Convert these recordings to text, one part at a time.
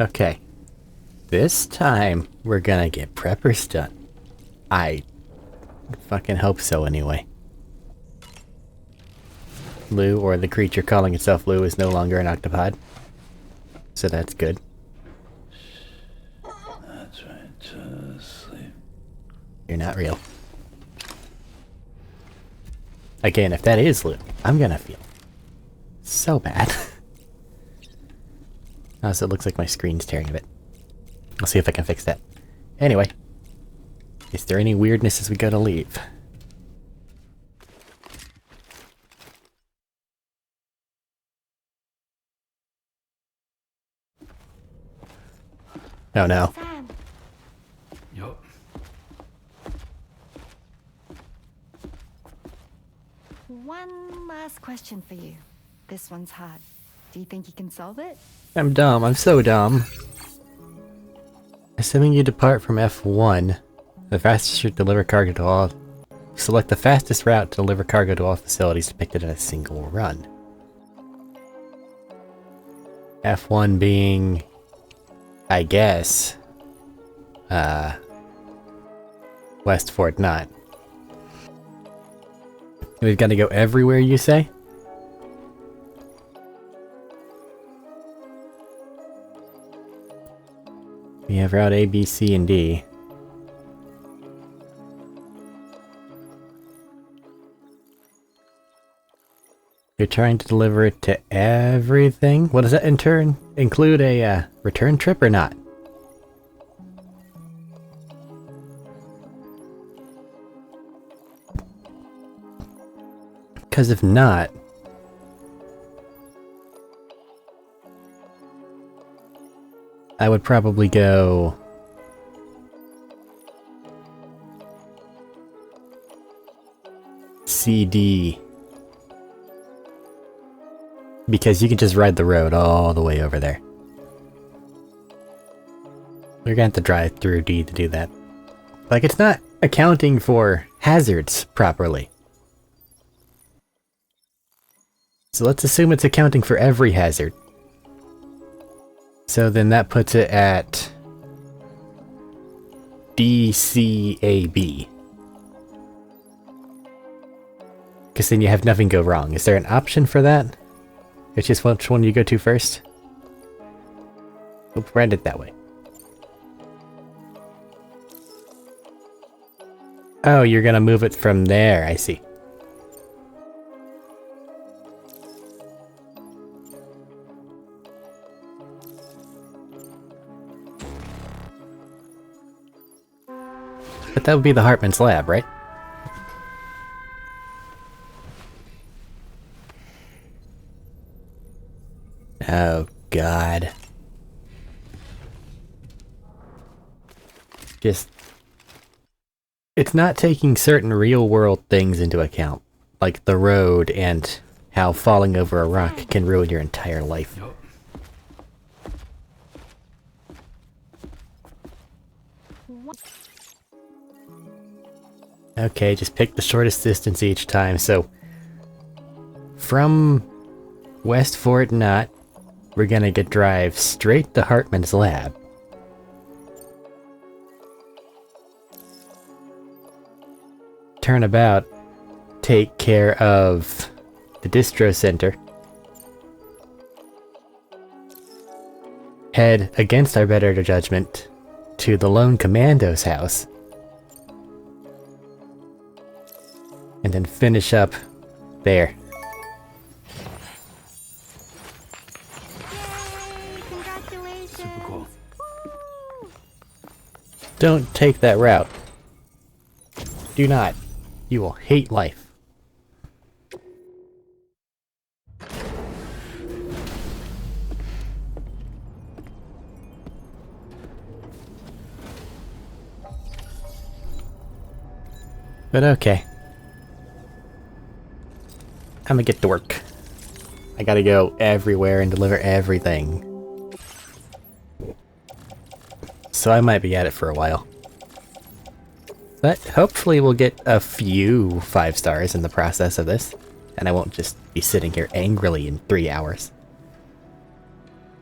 Okay. This time, we're gonna get preppers done. I fucking hope so anyway. Lou, or the creature calling itself Lou, is no longer an octopod. So that's good. That's right, just sleep. You're not real. Again, if that is Lou, I'm gonna feel so bad. Also, it looks like my screen's tearing a bit. I'll see if I can fix that. Anyway, is there any weirdness as we go to leave? Oh no. Sam, Yup. one last question for you. This one's hard. Do you think you can solve it? I'm dumb. I'm so dumb. Assuming you depart from F1, the fastest route to deliver cargo to all... Select the fastest route to deliver cargo to all facilities depicted in a single run. F1 being... I guess... Westford not. We've got to go everywhere, you say? We have route A, B, C, and D. You're trying to deliver it to everything? What does that in turn include a return trip or not? Because if not... I would probably go... CD. Because you can just ride the road all the way over there. We're gonna have to drive through D to do that. Like, it's not accounting for hazards properly. So let's assume it's accounting for every hazard. So then that puts it at DCAB. Because then you have nothing go wrong. Is there an option for that? It's just which one you go to first? We'll brand it that way. Oh, you're gonna move it from there, I see. But that would be the Hartman's lab, right? Oh, God. Just... It's not taking certain real-world things into account, like the road and how falling over a rock can ruin your entire life. Yup. Okay, just pick the shortest distance each time, so... From West Fort Knot, we're gonna drive straight to Hartman's lab. Turnabout, take care of the distro center. Head against our better judgment to the lone commando's house. And then finish up there. Congratulations! Super cool. Don't take that route. Do not. You will hate life. But okay. I'm gonna get to work. I gotta go everywhere and deliver everything. So I might be at it for a while. But hopefully we'll get a few 5 stars in the process of this. And I won't just be sitting here angrily in 3 hours.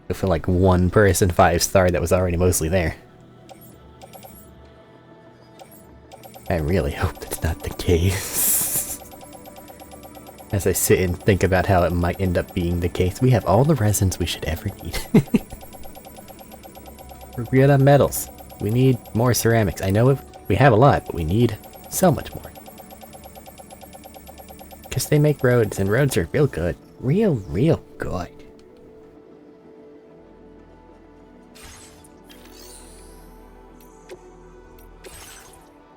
I feel like one person 5-star that was already mostly there. I really hope that's not the case. As I sit and think about how it might end up being the case, we have all the resins we should ever need. We're good on metals. We need more ceramics. I know we have a lot, but we need so much more. Because they make roads, and roads are real good. Real good.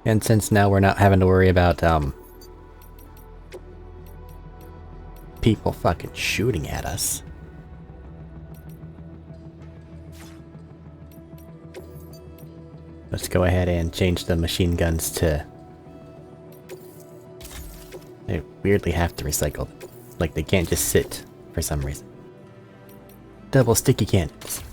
And since now we're not having to worry about, people fucking shooting at us. Let's go ahead and change the machine guns to... They weirdly have to recycle. Like, they can't just sit for some reason. Double sticky cannons.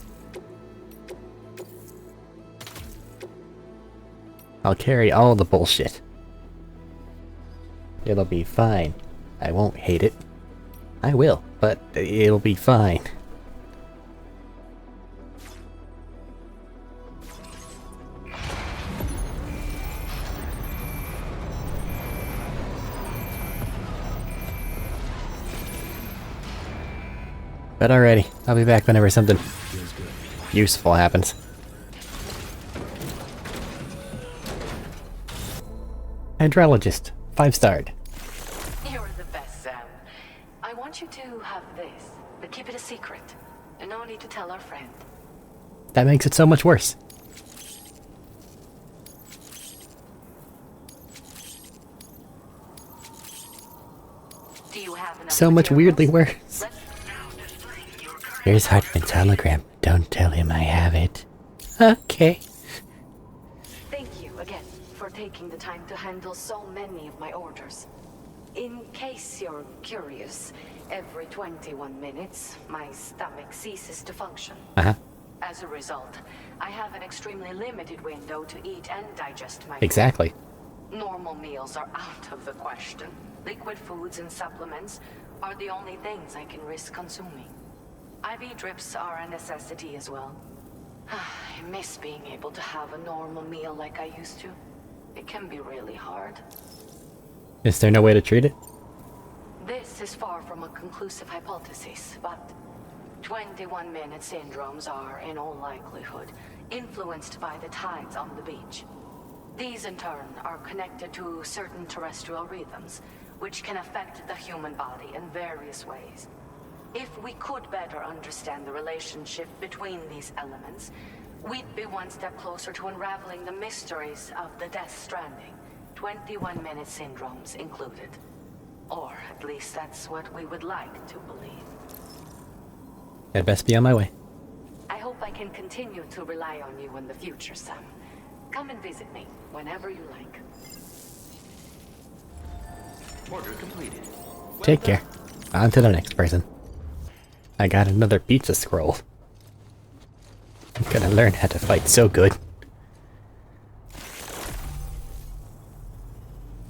I'll carry all the bullshit. It'll be fine. I won't hate it. I will, but it'll be fine. But alrighty, I'll be back whenever something useful happens. Hydrologist, 5-starred. You're the best, Sam. I want you to have this, but keep it a secret. And no need to tell our friend. That makes it so much worse. Do you have enough So much weirdly materials? worse. Let's- Here's Hartman's hologram. Don't tell him I have it. Okay. Thank you again for taking the time to handle so many of my orders. In case you're curious, every 21 minutes, my stomach ceases to function. Uh-huh. As a result, I have an extremely limited window to eat and digest my food. Exactly. Normal meals are out of the question. Liquid foods and supplements are the only things I can risk consuming. IV drips are a necessity as well. I miss being able to have a normal meal like I used to. It can be really hard. Is there no way to treat it? This is far from a conclusive hypothesis, but 21-minute syndromes are, in all likelihood, influenced by the tides on the beach. These, in turn, are connected to certain terrestrial rhythms, which can affect the human body in various ways. If we could better understand the relationship between these elements, we'd be one step closer to unraveling the mysteries of the Death Stranding, 21-minute syndromes included. Or at least that's what we would like to believe. I'd best be on my way. I hope I can continue to rely on you in the future, Sam. Come and visit me whenever you like. Order completed. Take care. On to the next person. I got another pizza scroll. I'm gonna learn how to fight so good.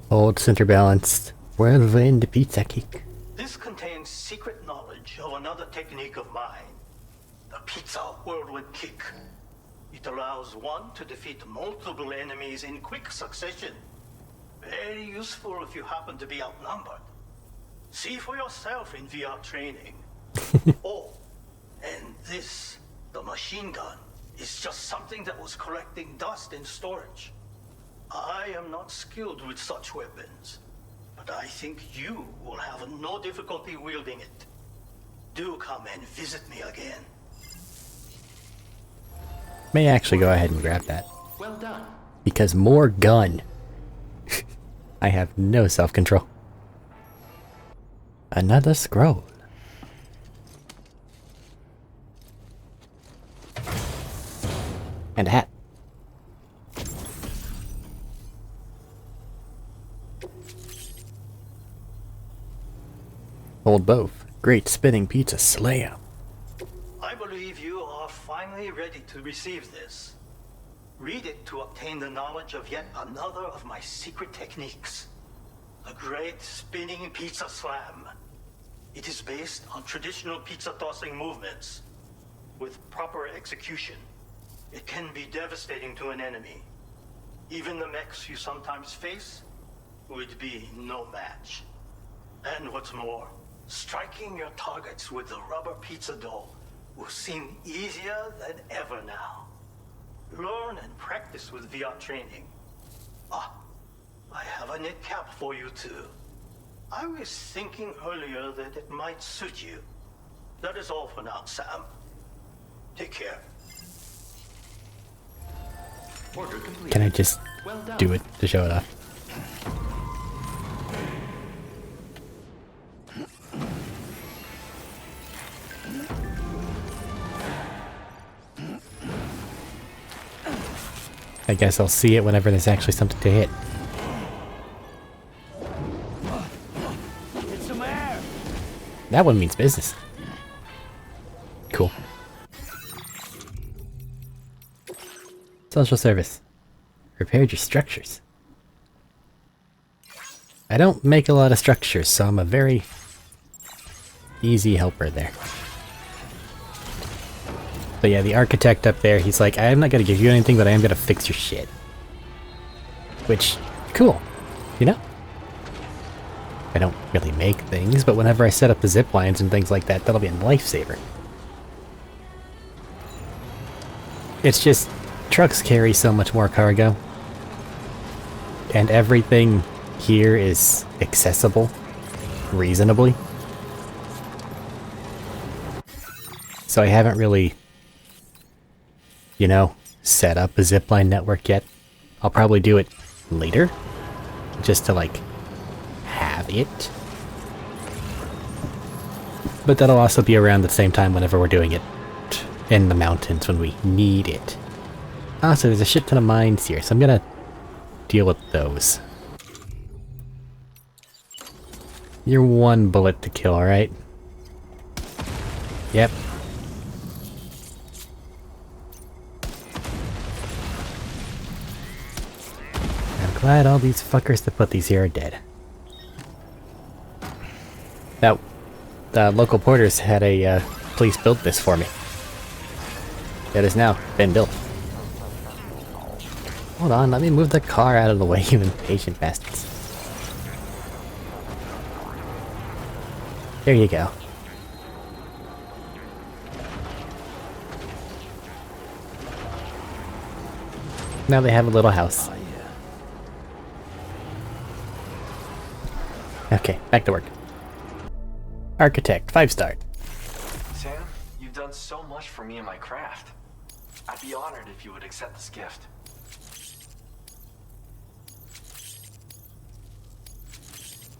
Hold center balanced. Whirlwind pizza kick. This contains secret knowledge of another technique of mine, the pizza whirlwind kick. It allows one to defeat multiple enemies in quick succession. Very useful if you happen to be outnumbered. See for yourself in VR training. Oh, and this, the machine gun, is just something that was collecting dust in storage. I am not skilled with such weapons, but I think you will have no difficulty wielding it. Do come and visit me again. May actually go ahead and grab that. Well done. Because more gun. I have no self-control. Another scroll. And a hat. Hold both. Great spinning pizza slam. I believe you are finally ready to receive this. Read it to obtain the knowledge of yet another of my secret techniques. The Great Spinning Pizza Slam. It is based on traditional pizza tossing movements. with proper execution, it can be devastating to an enemy. Even the mechs you sometimes face would be no match. And what's more, striking your targets with the rubber pizza dough will seem easier than ever now. Learn and practice with VR training. Ah, I have a knit cap for you too. I was thinking earlier that it might suit you. That is all for now, Sam. Take care. Order complete. Can I just Well done. do it to show it off? I guess I'll see it whenever there's actually something to hit. Get some air. That one means business. Cool. Social service. Repaired your structures. I don't make a lot of structures, so I'm a very easy helper there. But yeah, the architect up there, he's like, I'm not gonna give you anything, but I am gonna fix your shit. Which, cool, you know? I don't really make things, but whenever I set up the zip lines and things like that, that'll be a lifesaver. It's just, trucks carry so much more cargo. And everything here is accessible, reasonably. So I haven't really, you know, set up a zipline network yet. I'll probably do it later, just to like have it. But that'll also be around the same time whenever we're doing it in the mountains when we need it. Also, there's a shit ton of mines here, so I'm gonna deal with those. You're one bullet to kill, right? Yep. I'm glad all these fuckers that put these here are dead. Now, the local porters had a police build this for me. It has now been built. Hold on, let me move the car out of the way, you impatient bastards. There you go. Now they have a little house. Okay, back to work. Architect, 5-star. Sam, you've done so much for me and my craft. I'd be honored if you would accept this gift.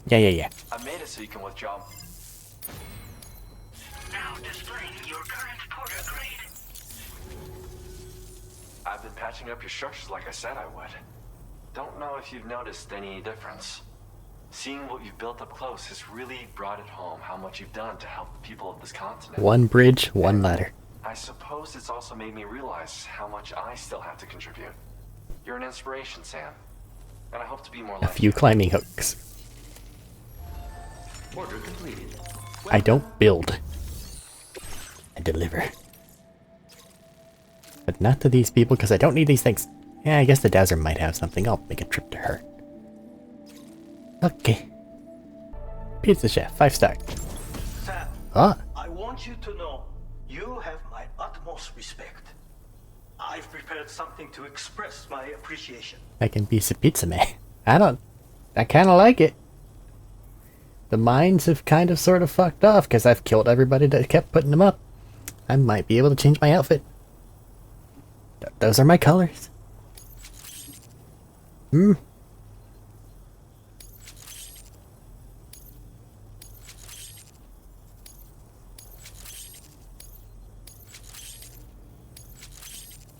Yeah. I made it so you can withdraw. Now displaying your current porter grade. I've been patching up your structures like I said I would. Don't know if you've noticed any difference. Seeing what you've built up close has really brought it home how much you've done to help the people of this continent. One bridge, one ladder. I suppose it's also made me realize how much I still have to contribute. You're an inspiration, Sam. And I hope to be more A like few you. climbing hooks. Order completed. I don't build. I deliver. But not to these people, because I don't need these things. Yeah, I guess the Dazzler might have something. I'll make a trip to her. Okay. Pizza Chef, 5-star. Sam, Ah, I want you to know you have my utmost respect. I've prepared something to express my appreciation. I can be a pizza man. I kind of like it. The mines have kind of sort of fucked off because I've killed everybody that kept putting them up. I might be able to change my outfit. Those are my colors. You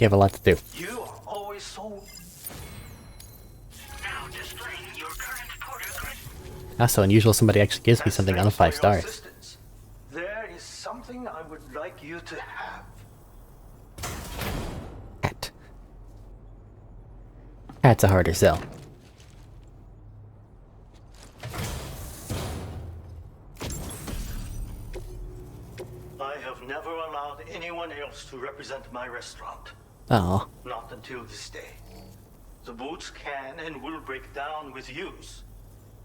have a lot to do. You are always so... Now displaying your current porter grade. Also unusual somebody actually gives me something on a 5 Thanks for your stars. assistance. There is something I would like you to have. Hat. Hat's a harder sell. I have never allowed anyone else to represent my restaurant. Oh, Not until this day. The boots can and will break down with use,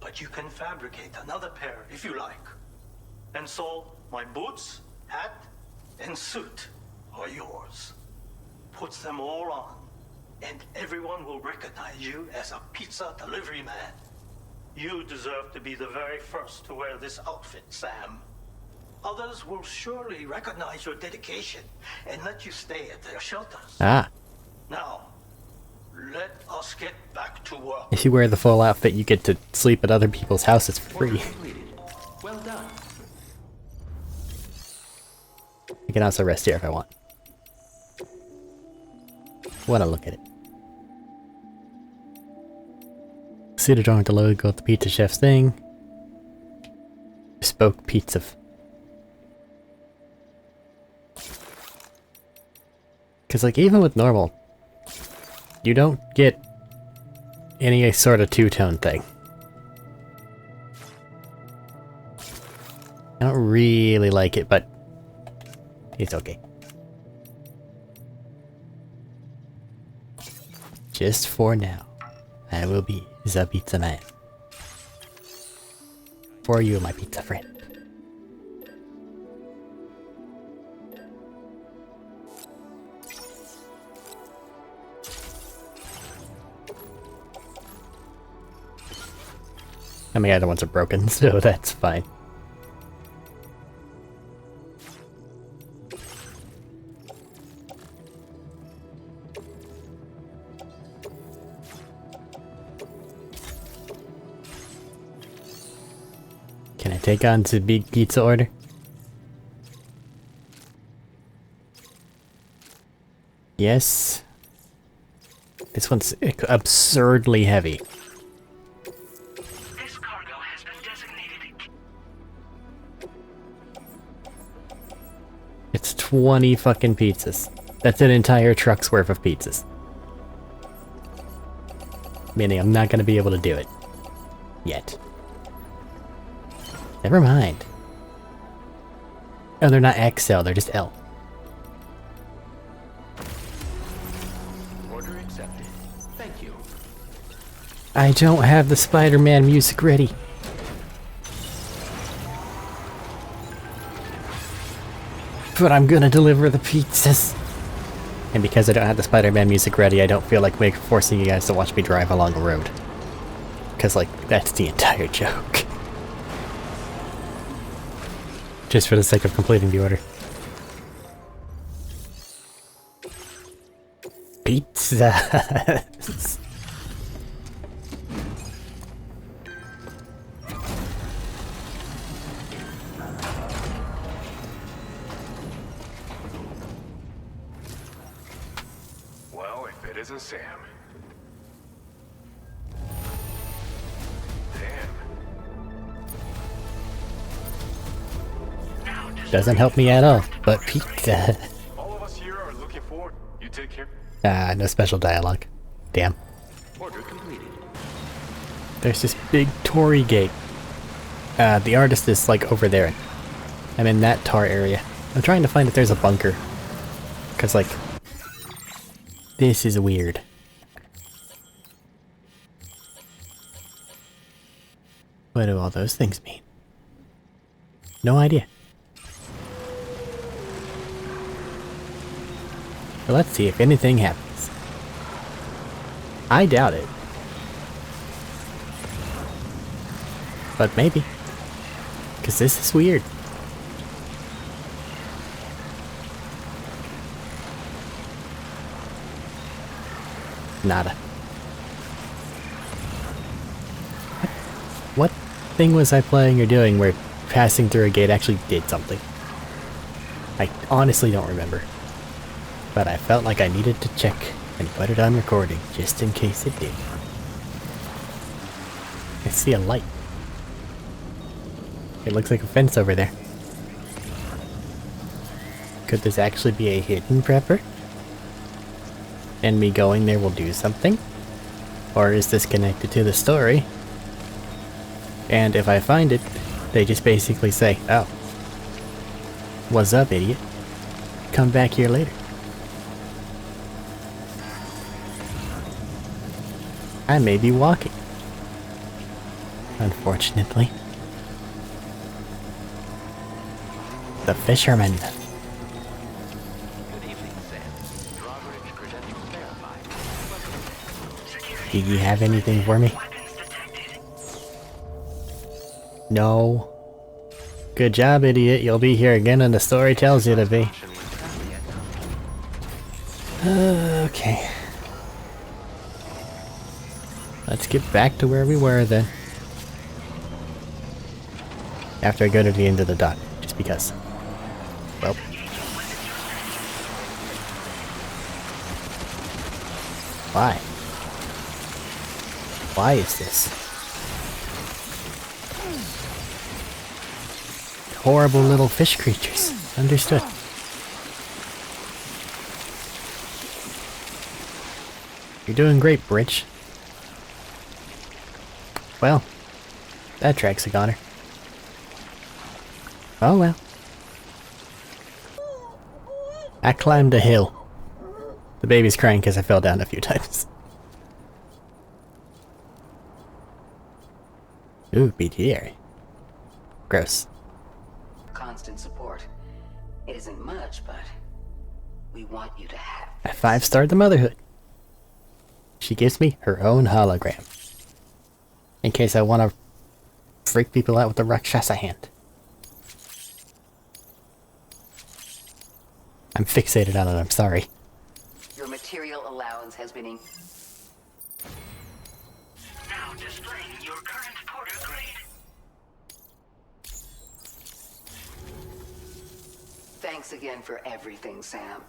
but you can fabricate another pair if you like. And so, my boots, hat, and suit are yours. Put them all on, and everyone will recognize you as a pizza delivery man. You deserve to be the very first to wear this outfit, Sam. Others will surely recognize your dedication and let you stay at their shelters. ah. Now, let us get back to work. If you wear the full outfit, you get to sleep at other people's houses for Order free. completed. Well done. I can also rest here if I want. Wanna look at it. See the drawing with the logo of the pizza chef's thing. Bespoke pizza. Cause like even with normal, you don't get any sort of two-tone thing. I don't really like it, but it's okay. Just for now, I will be the pizza man. For you, my pizza friend. I mean, the other ones are broken, so that's fine. Can I take on the big pizza order? Yes. This one's absurdly heavy. This cargo has been designated. It's 20 fucking pizzas. That's an entire truck's worth of pizzas. Meaning I'm not gonna be able to do it. Yet. Never mind. Oh, they're not XL, they're just L. Order accepted. Thank you. I don't have the Spider-Man music ready. But I'm gonna deliver the pizzas. And because I don't have the Spider-Man music ready, I don't feel like forcing you guys to watch me drive along the road. Because, like, that's the entire joke. Just for the sake of completing the order. Pizza. Well, if it isn't Sam. Doesn't help me at all, but pizza. All of us here are looking forward. You take care. No special dialogue. Damn. Order completed. There's this big Tory gate. The artist is like over there. I'm in that tar area. I'm trying to find if there's a bunker. Cause like, this is weird. What do all those things mean? No idea. Well, let's see if anything happens. I doubt it. But maybe. Because this is weird. Nada. What thing was I playing or doing where passing through a gate actually did something? I honestly don't remember. But I felt like I needed to check and put it on recording just in case it did. I see a light. It looks like a fence over there. Could this actually be a hidden prepper? And me going there will do something? Or is this connected to the story? And if I find it, they just basically say, oh, what's up, idiot? come back here later. I may be walking. Unfortunately. The fisherman. Good evening, Sam. Drawbridge credentials verified. Do you have anything for me? No. Good job, idiot. You'll be here again when the story tells you to be. Okay. Let's get back to where we were then. After I go to the end of the dock, just because. Well. Why? Why is this? Horrible little fish creatures. Understood. You're doing great, Bridge. Well, that tracks a goner. Oh well. I climbed a hill. The baby's crying because I fell down a few times. Ooh, BTR. Gross. Constant support. It isn't much, but we want you to have. I 5-starred the motherhood. She gives me her own hologram. In case I want to freak people out with the Rakshasa hand. I'm fixated on it, I'm sorry. Your material allowance has been Now displaying your current porter grade. Thanks again for everything, Sam.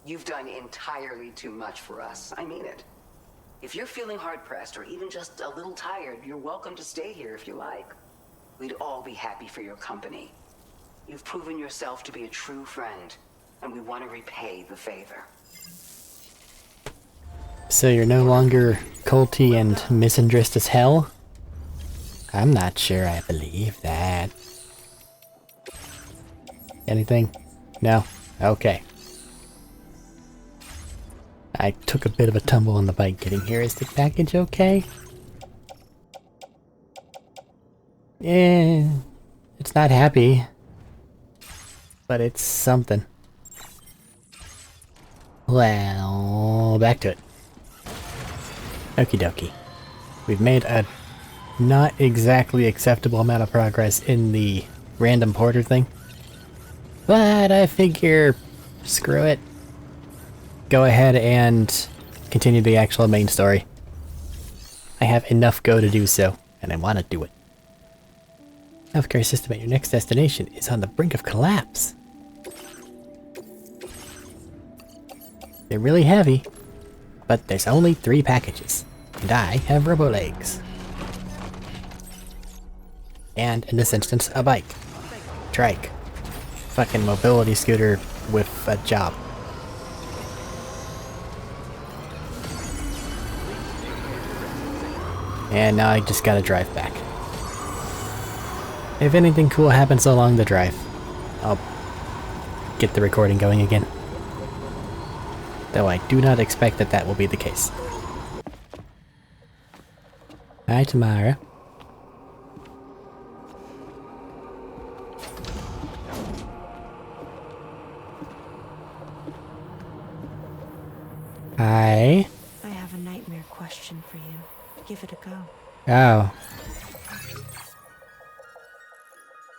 You've done entirely too much for us. I mean it. If you're feeling hard-pressed or even just a little tired, you're welcome to stay here if you like. We'd all be happy for your company. You've proven yourself to be a true friend, and we want to repay the favor. So you're no longer culty and misandrist as hell? I'm not sure I believe that. Anything? No? Okay. I took a bit of a tumble on the bike getting here. Is the package okay? Yeah, it's not happy. But it's something. Well, back to it. Okie dokie. We've made a not exactly acceptable amount of progress in the random porter thing. But I figure, screw it. Go ahead and continue the actual main story. I have enough go to do so, and I want to do it. Healthcare system at your next destination is on the brink of collapse. They're really heavy, but there's only 3 packages, and I have robo-legs. And, in this instance, a bike. Trike. Fucking mobility scooter with a job. And now I just gotta drive back. If anything cool happens along the drive, I'll get the recording going again. Though I do not expect that that will be the case. Hi, Tamara. Hi. I have a nightmare question for you. Give it a go. Oh.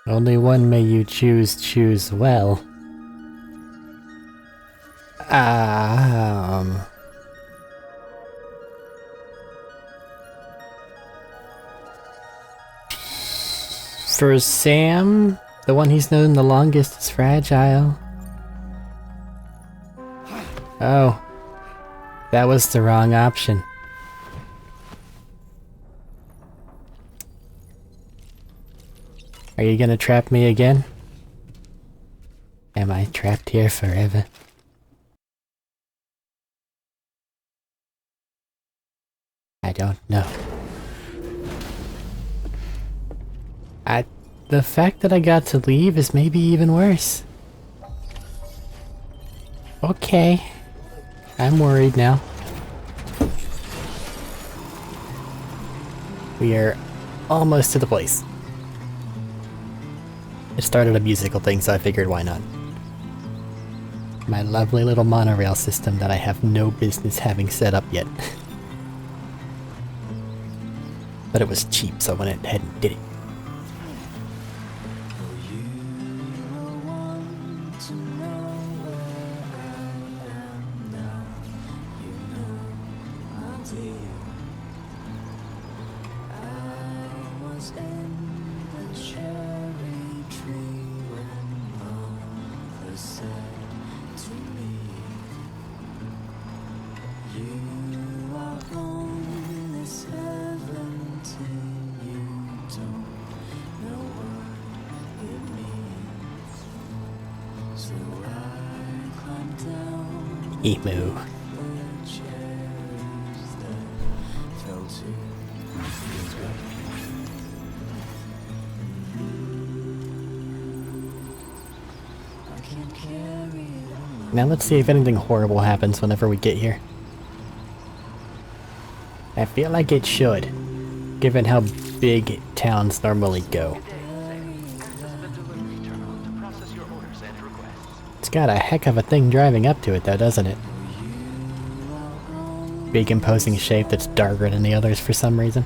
Only one may you choose well. For Sam, the one he's known the longest is fragile. Oh. That was the wrong option. Are you gonna trap me again? Am I trapped here forever? I don't know. The fact that I got to leave is maybe even worse. Okay. I'm worried now. We are almost to the place. It started a musical thing, so I figured why not. My lovely little monorail system that I have no business having set up yet. But it was cheap, so I went ahead and did it. Emu. Now let's see if anything horrible happens whenever we get here. I feel like it should, given how big towns normally go. It's got a heck of a thing driving up to it though, doesn't it? Big imposing shape that's darker than the others for some reason.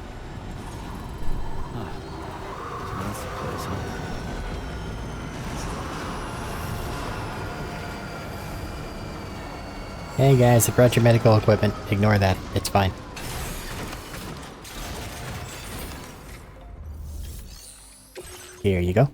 Hey guys, I brought your medical equipment. Ignore that. It's fine. Here you go.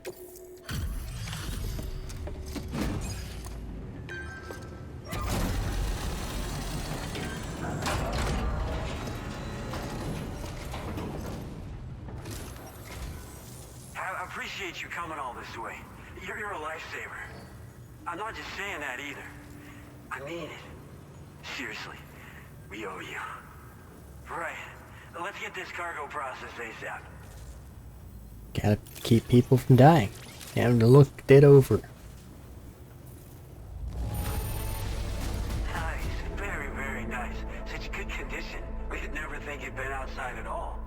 I appreciate you coming all this way. You're a lifesaver. I'm not just saying that either. I mean it. Seriously, we owe you. Right. Let's get this cargo processed ASAP. Gotta keep people from dying. Have to look it over. Nice. Very, very nice. Such good condition. We'd never think it'd been outside at all.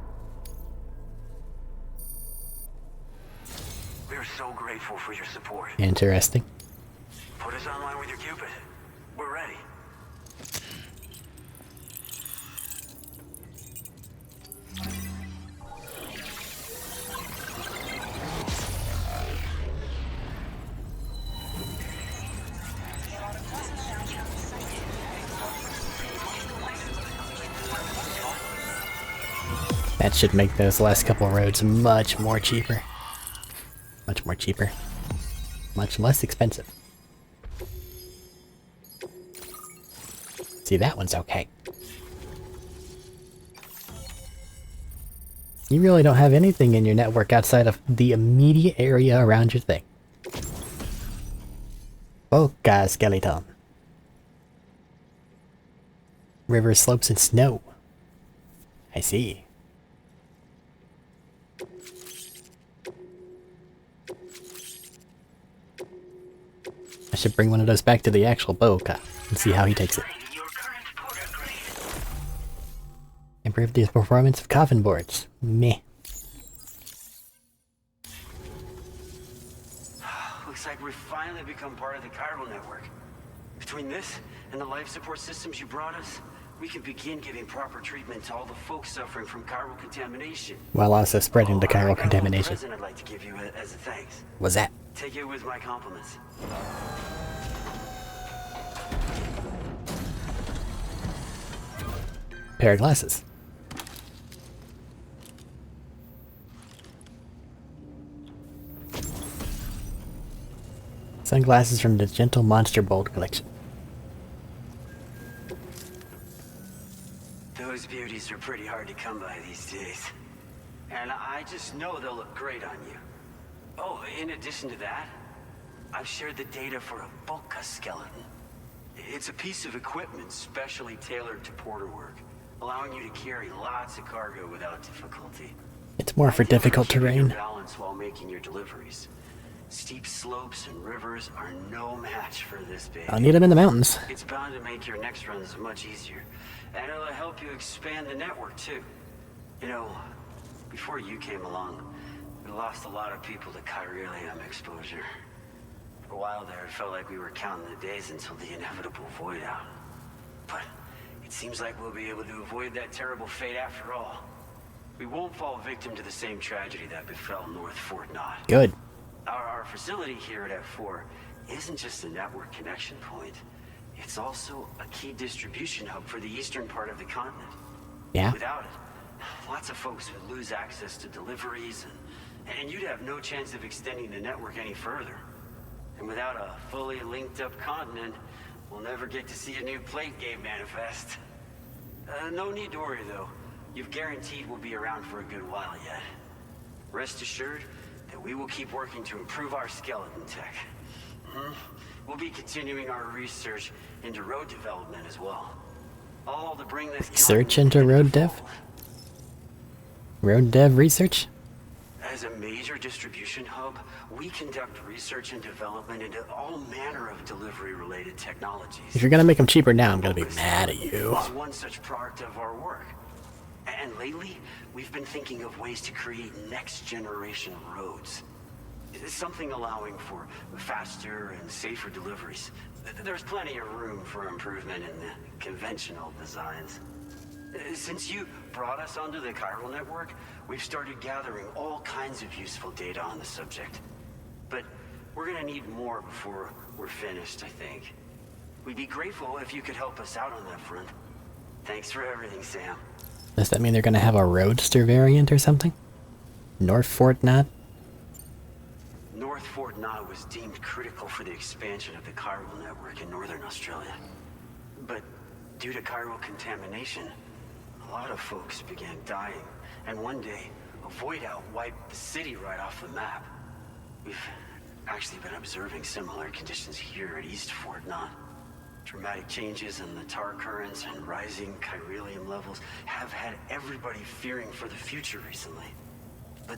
We're so grateful for your support. Interesting. Put us online with your Cupid. We're ready. That should make those last couple of roads much more cheaper. Much more cheaper. Much less expensive. See, that one's okay. You really don't have anything in your network outside of the immediate area around your thing. Boca skeleton. River slopes and snow. I see. I should bring one of those back to the actual Boca and see how he takes it. Improve the performance of coffin boards. Meh. Looks like we've finally become part of the chiral network. Between this and the life support systems you brought us, we can begin giving proper treatment to all the folks suffering from chiral contamination. While also spreading the chiral contamination. I'd like to give you as a thanks. What's that? Take it with my compliments. Pair of glasses. Sunglasses from the Gentle Monster Bold collection. Those beauties are pretty hard to come by these days. And I just know they'll look great on you. Oh, in addition to that, I've shared the data for a Boca skeleton. It's a piece of equipment specially tailored to porter work, allowing you to carry lots of cargo without difficulty. It's more for difficult terrain. Balance while making your deliveries. Steep slopes and rivers are no match for this big. I'll need them in the mountains. It's bound to make your next runs much easier. And it'll help you expand the network, too. You know, before you came along, we lost a lot of people to chiralium exposure. For a while there, it felt like we were counting the days until the inevitable void out. But it seems like we'll be able to avoid that terrible fate after all. We won't fall victim to the same tragedy that befell North Fort Knott. Good. Our facility here at F4 isn't just a network connection point. It's also a key distribution hub for the eastern part of the continent. Yeah. Without it, lots of folks would lose access to deliveries, and you'd have no chance of extending the network any further. And without a fully linked up continent, we'll never get to see a new plate game manifest. No need to worry, though. You've guaranteed we'll be around for a good while yet. Rest assured that we will keep working to improve our skeleton tech. We'll be continuing our research into road development as well. All to bring this Search into road dev? Road dev research? As a major distribution hub, we conduct research and development into all manner of delivery-related technologies. If you're gonna make them cheaper now, I'm gonna be mad at you. It's one such product of our work. And lately, we've been thinking of ways to create next-generation roads. Something allowing for faster and safer deliveries. There's plenty of room for improvement in the conventional designs. Since you brought us onto the chiral network, we've started gathering all kinds of useful data on the subject. But we're gonna need more before we're finished, I think. We'd be grateful if you could help us out on that front. Thanks for everything, Sam. Does that mean they're gonna have a roadster variant or something? North Fort Knott? North Fort Knott was deemed critical for the expansion of the chiral network in northern Australia. But due to chiral contamination, a lot of folks began dying, and one day, a void out wiped the city right off the map. We've actually been observing similar conditions here at East Fort Knott. Dramatic changes in the tar currents and rising chiralium levels have had everybody fearing for the future recently. But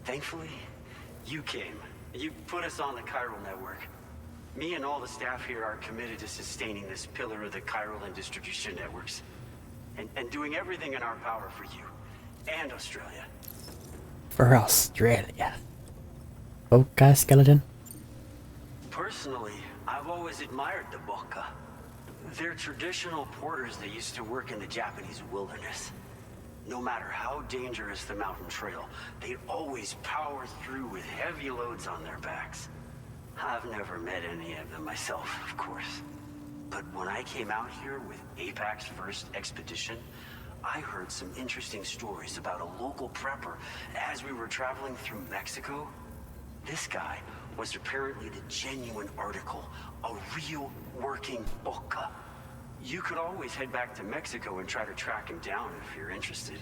thankfully, you came. You put us on the chiral network. Me and all the staff here are committed to sustaining this pillar of the chiral and distribution networks. And doing everything in our power for you. And Australia. For Australia. Okay, skeleton? Personally, I've always admired the Boka. They're traditional porters that used to work in the Japanese wilderness. No matter how dangerous the mountain trail, they'd always power through with heavy loads on their backs. I've never met any of them myself, of course. But when I came out here with APAC's first expedition, I heard some interesting stories about a local prepper as we were traveling through Mexico. This guy was apparently the genuine article, a real working Boka. You could always head back to Mexico and try to track him down if you're interested.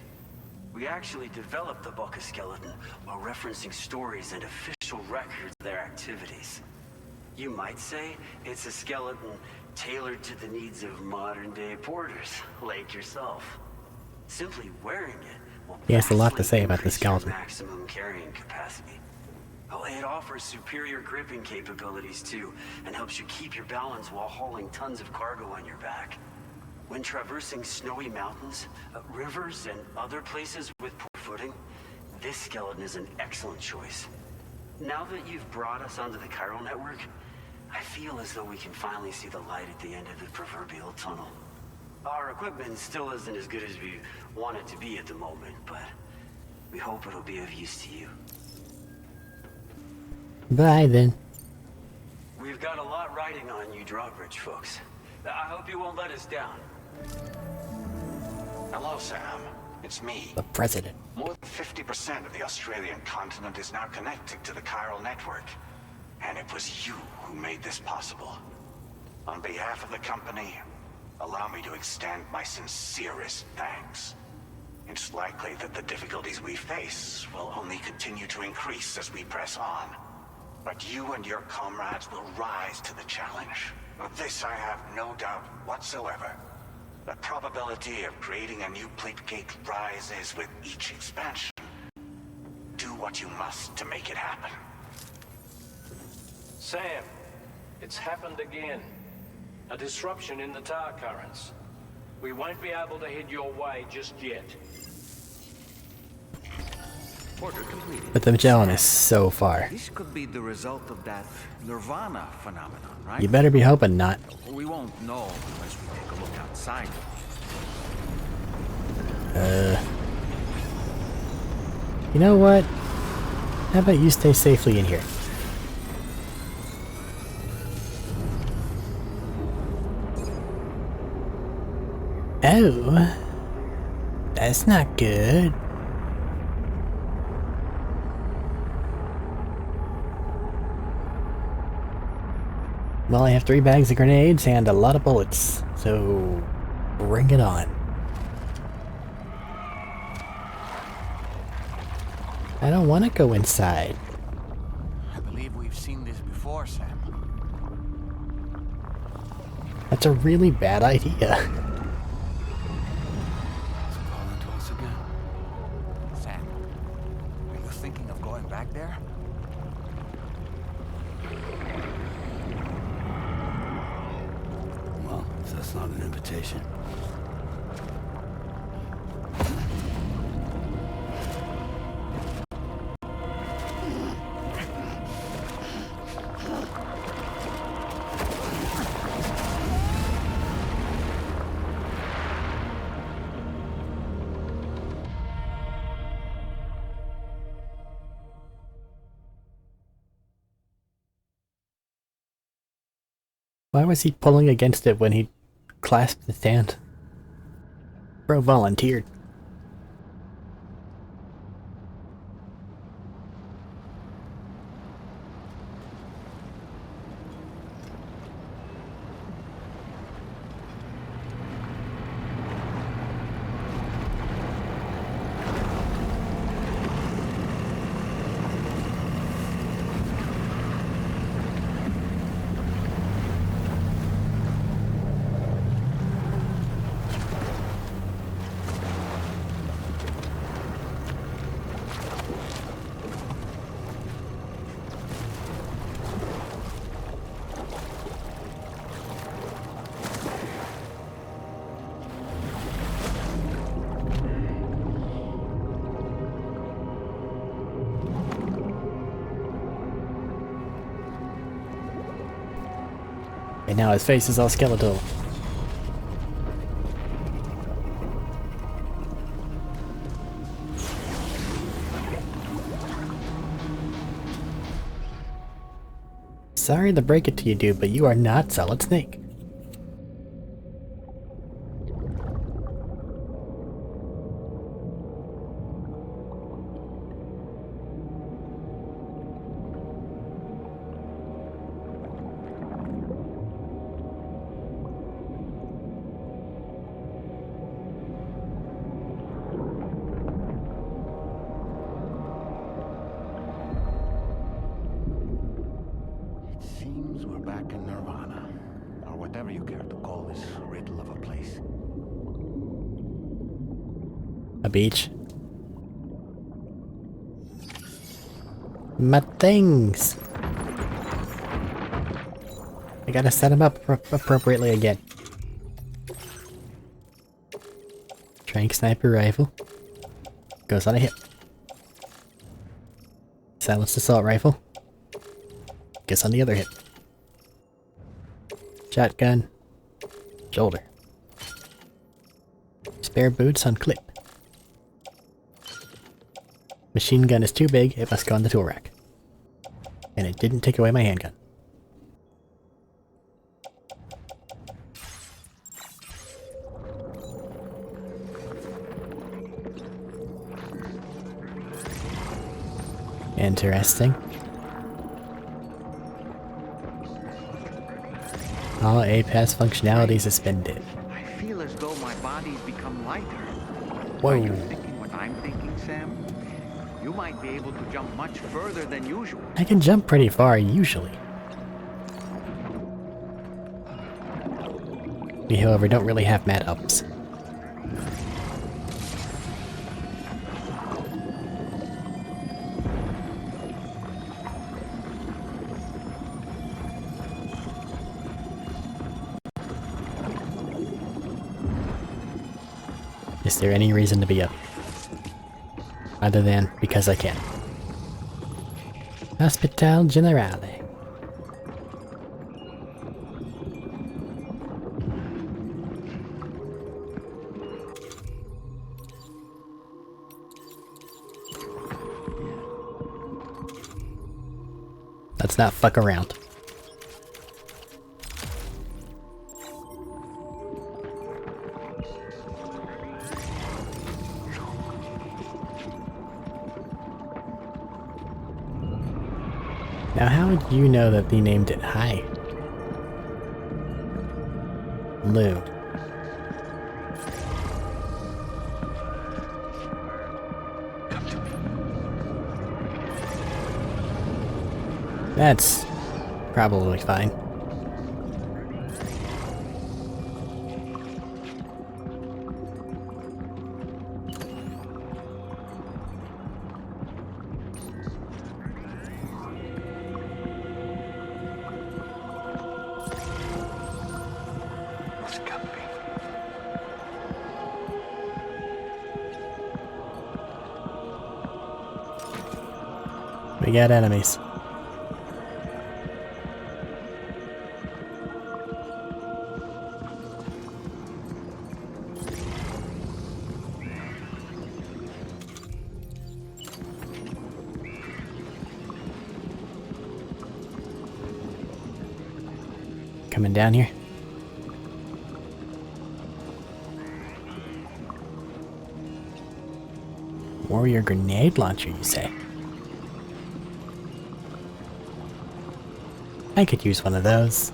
We actually developed the Boka skeleton while referencing stories and official records of their activities. You might say it's a skeleton tailored to the needs of modern-day porters, like yourself. Simply wearing it will He has a lot to say about the skeleton. maximum carrying capacity. Oh, it offers superior gripping capabilities too, and helps you keep your balance while hauling tons of cargo on your back. When traversing snowy mountains, rivers, and other places with poor footing, this skeleton is an excellent choice. Now that you've brought us onto the chiral network, I feel as though we can finally see the light at the end of the proverbial tunnel. Our equipment still isn't as good as we want it to be at the moment, but we hope it'll be of use to you. Bye then. We've got a lot riding on you drawbridge folks. I hope you won't let us down. Hello, Sam. It's me. The president. More than 50% of the Australian continent is now connected to the chiral network. And it was you who made this possible. On behalf of the company, allow me to extend my sincerest thanks. It's likely that the difficulties we face will only continue to increase as we press on. But you and your comrades will rise to the challenge. Of this I have no doubt whatsoever. The probability of creating a new plate gate rises with each expansion. Do what you must to make it happen. Sam, it's happened again. A disruption in the tar currents. We won't be able to head your way just yet. Order completed. But the Magellan is so far. This could be the result of that Nirvana phenomenon, right? You better be hoping not. We won't know unless we take a look outside. You know what? How about you stay safely in here? Oh, that's not good. Well, I have 3 bags of grenades and a lot of bullets, so bring it on. I don't want to go inside. I believe we've seen this before, Sam. That's a really bad idea. It's calling to us again. Sam, are you thinking of going back there? Well, if that's not an invitation. Why was he pulling against it when he clasped his hand? Bro volunteered. And now his face is all skeletal. Sorry to break it to you, dude, but you are not Solid Snake. Seems we're back in Nirvana, or whatever you care to call this riddle of a place. A beach. My things! I gotta set them up appropriately again. Trank sniper rifle. Goes on a hip. Silenced assault rifle. Gets on the other hip. Shotgun. Shoulder. Spare boots on clip. Machine gun is too big, it must go on the tool rack. And it didn't take away my handgun. Interesting. All A-Pass functionality suspended. I feel as though my body's become lighter. Whoa. Are you thinking what I'm thinking, Sam? You might be able to jump much further than usual. I can jump pretty far, usually. We, however, don't really have mad ups. Is there any reason to be up? Other than because I can. Hospital Generale. Let's not fuck around. Now, how would you know that they named it Hi? Lou. That's probably fine. We got enemies. Coming down here. Warrior grenade launcher, you say? I could use one of those.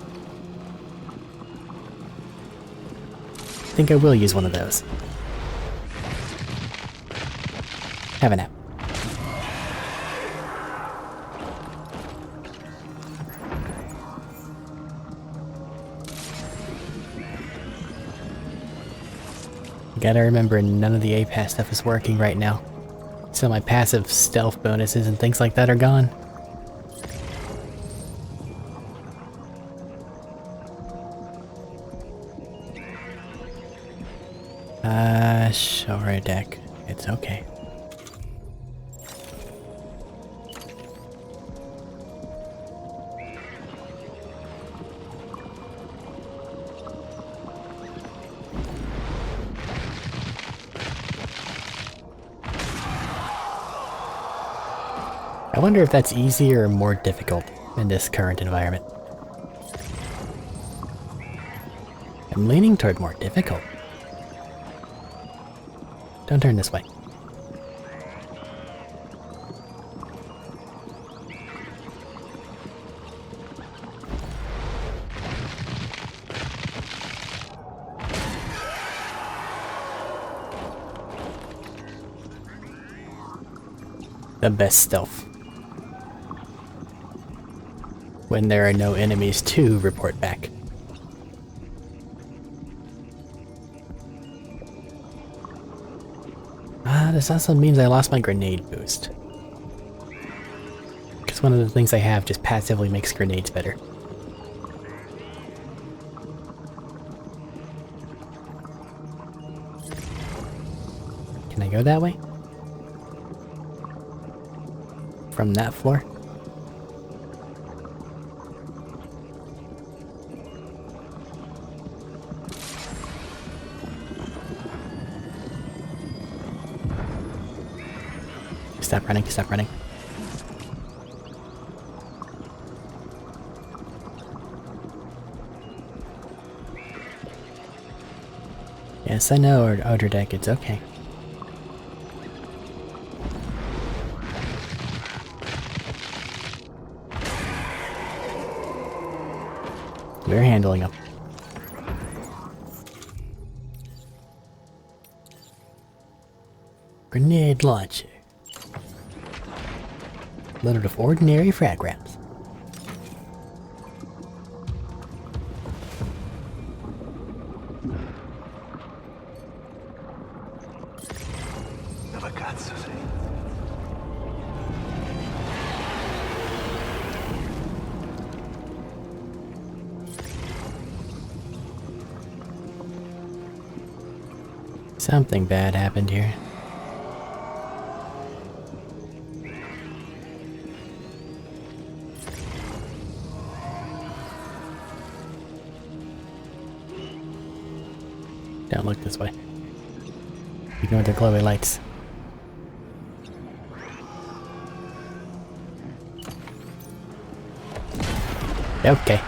I think I will use one of those. Have a nap. Gotta remember, none of the APAS stuff is working right now. So my passive stealth bonuses and things like that are gone. Shower deck. It's okay. I wonder if that's easier or more difficult in this current environment. I'm leaning toward more difficult. Don't turn this way. The best stealth. When there are no enemies to report back. This also means I lost my grenade boost. Because one of the things I have just passively makes grenades better. Can I go that way? From that floor? Stop running, stop running. Yes, I know, Outer Deck, it's okay. We're handling them. Grenade launcher. Loaded with ordinary frag rounds. Something bad happened here. Don't look this way. Ignore the glowy lights. Okay.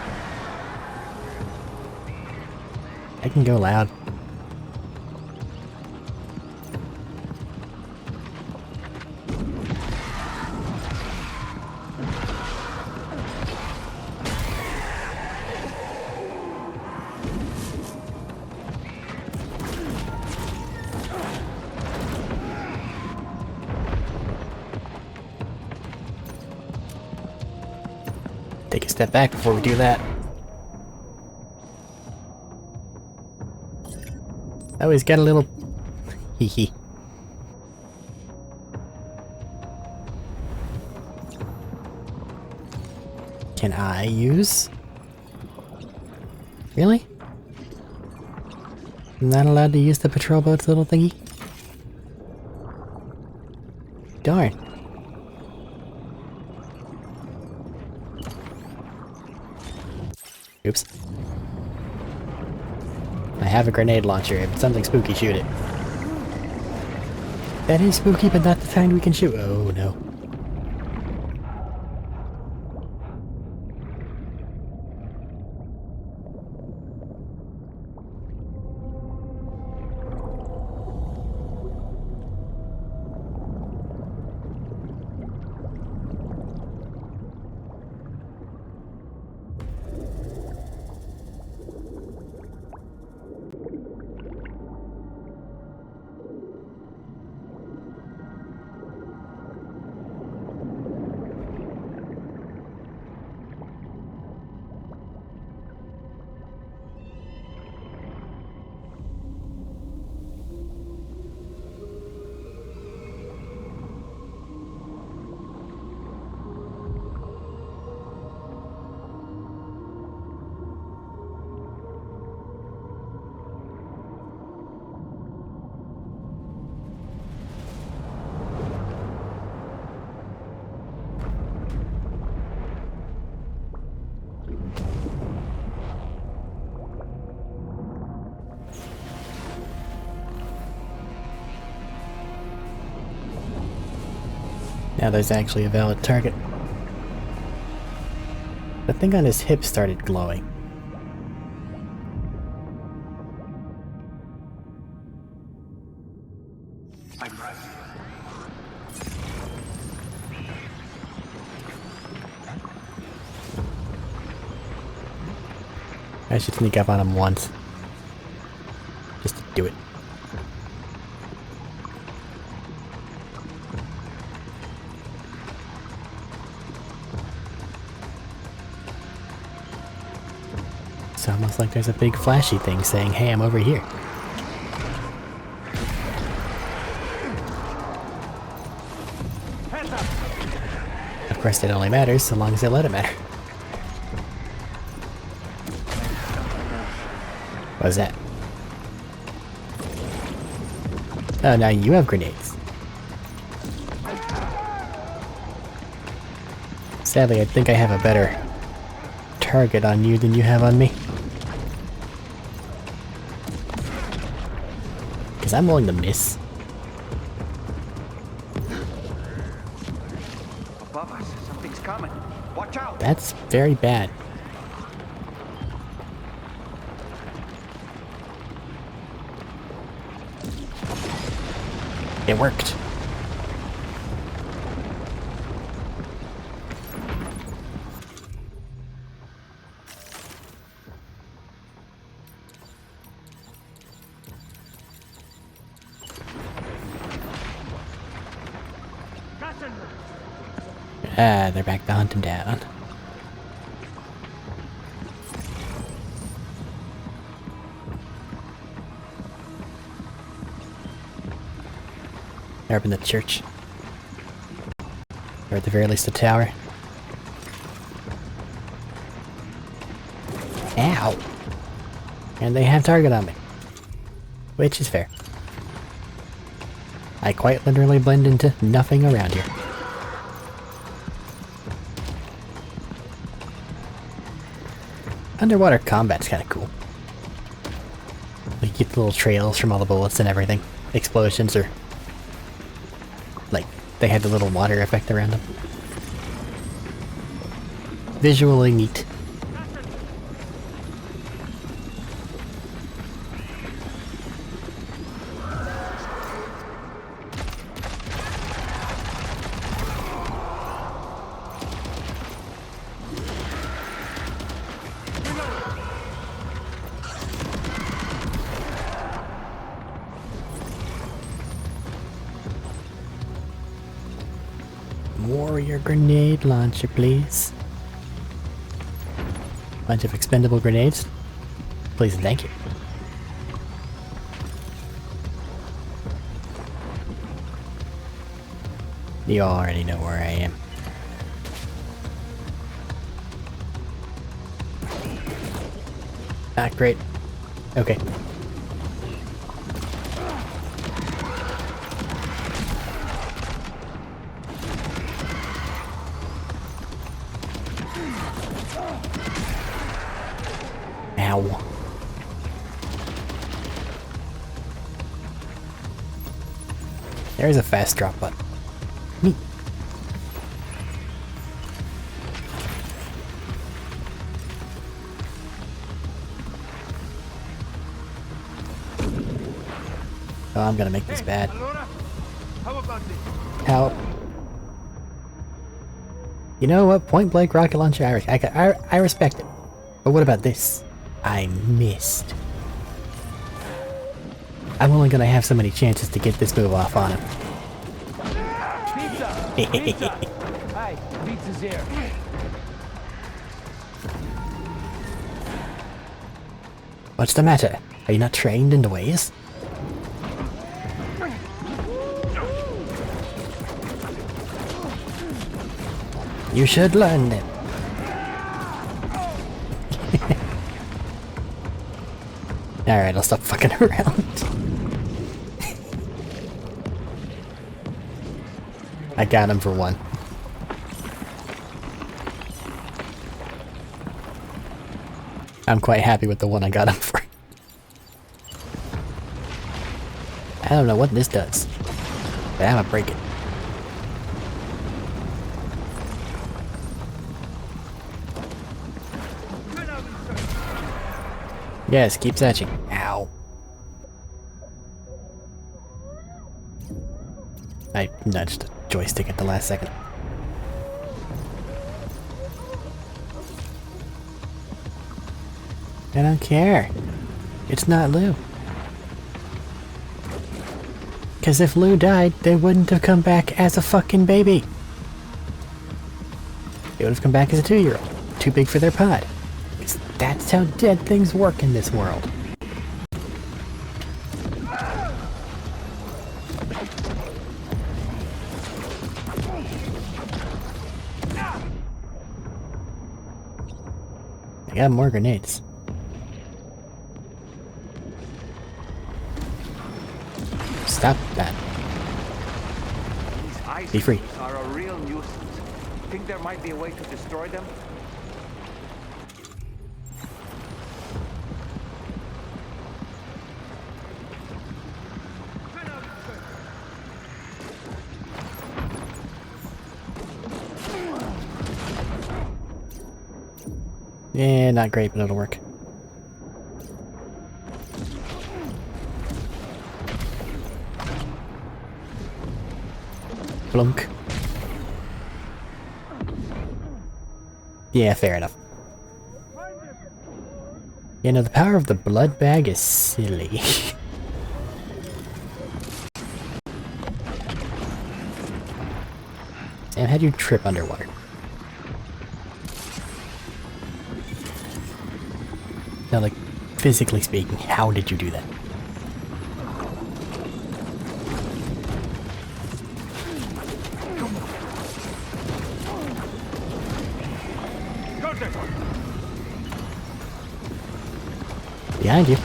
I can go loud. Take a step back before we do that. Oh, he's got a little... hee hee. Can I use? Really? I'm not allowed to use the patrol boat's little thingy? Darn. Oops. I have a grenade launcher. If it's something spooky, shoot it. That is spooky, but not the kind we can shoot. Oh no. Now there's actually a valid target. The thing on his hip started glowing. I'm ready. I should sneak up on him once. Just to do it. It's almost like there's a big flashy thing saying, hey, I'm over here. Of course, it only matters so long as they let it matter. What's that? Oh, now you have grenades. Sadly, I think I have a better target on you than you have on me. Because I'm willing to miss. Above us, something's coming. Watch out! That's very bad. It worked. Ah, they're back to hunt him down. They're up in the church. Or at the very least the tower. Ow! And they have target on me. Which is fair. I quite literally blend into nothing around here. Underwater combat's kinda cool. You get the little trails from all the bullets and everything. Explosions are... like, they had the little water effect around them. Visually neat. Warrior grenade launcher, please. Bunch of expendable grenades. Please and thank you. You already know where I am. Ah, great. Okay. Ow. There's a fast drop button. Neat. Oh, I'm gonna make this bad. How? You know what? Point blank rocket launcher, Arik. I respect it. But what about this? I missed. I'm only gonna have so many chances to get this move off on him. Pizza! Hi, pizza's here. What's the matter? Are you not trained in the ways? You should learn them. Alright, I'll stop fucking around. I got him for one. I'm quite happy with the one I got him for. I don't know what this does, but I'm gonna break it. Yes, keep searching. Ow. I nudged the joystick at the last second. I don't care. It's not Lou. Because if Lou died, they wouldn't have come back as a fucking baby. They would have come back as a 2-year-old. Too big for their pod. Because that's how dead things work in this world. I got more grenades. Stop that. Be free. These are a real nuisance. Think there might be a way to destroy them? Yeah, not great, but it'll work. Blunk. Yeah, fair enough. You know, the power of the blood bag is silly. Sam, how'd you trip underwater? No, like, physically speaking, how did you do that? Behind you.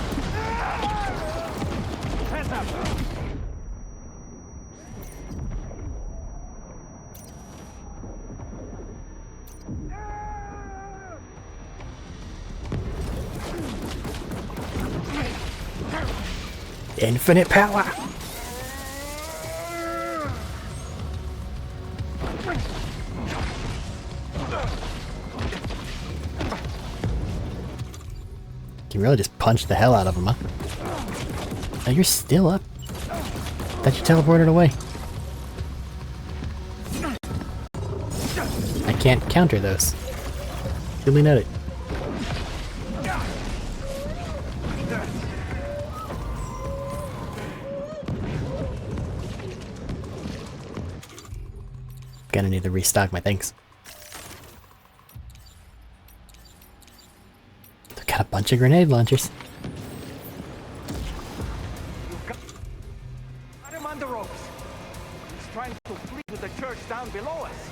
Infinite power! You can really just punch the hell out of him, huh? Oh, you're still up. Thought you teleported away. I can't counter those. Duly noted. Gonna need to restock my things. They've got a bunch of grenade launchers. Got him on the ropes. He's trying to flee to the church down below us.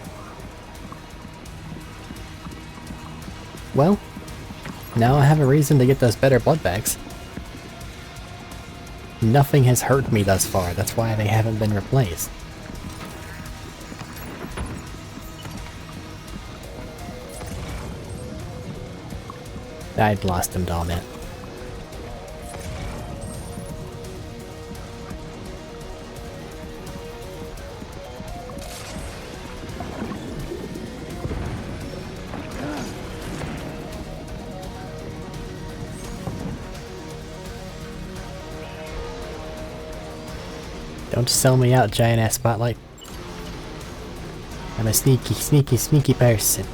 Well, now I have a reason to get those better blood bags. Nothing has hurt me thus far, that's why they haven't been replaced. I'd lost him, doll man. Don't sell me out, giant ass spotlight. I'm a sneaky, sneaky, sneaky person.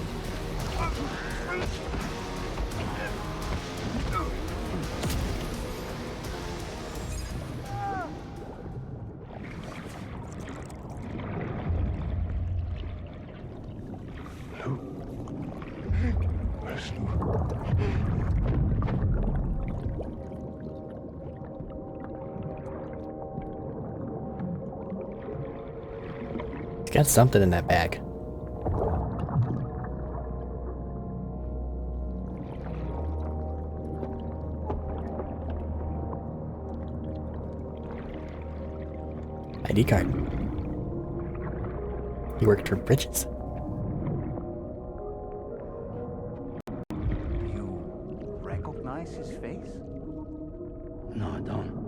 Got something in that bag. ID card. He worked for Bridges. You recognize his face? No, I don't.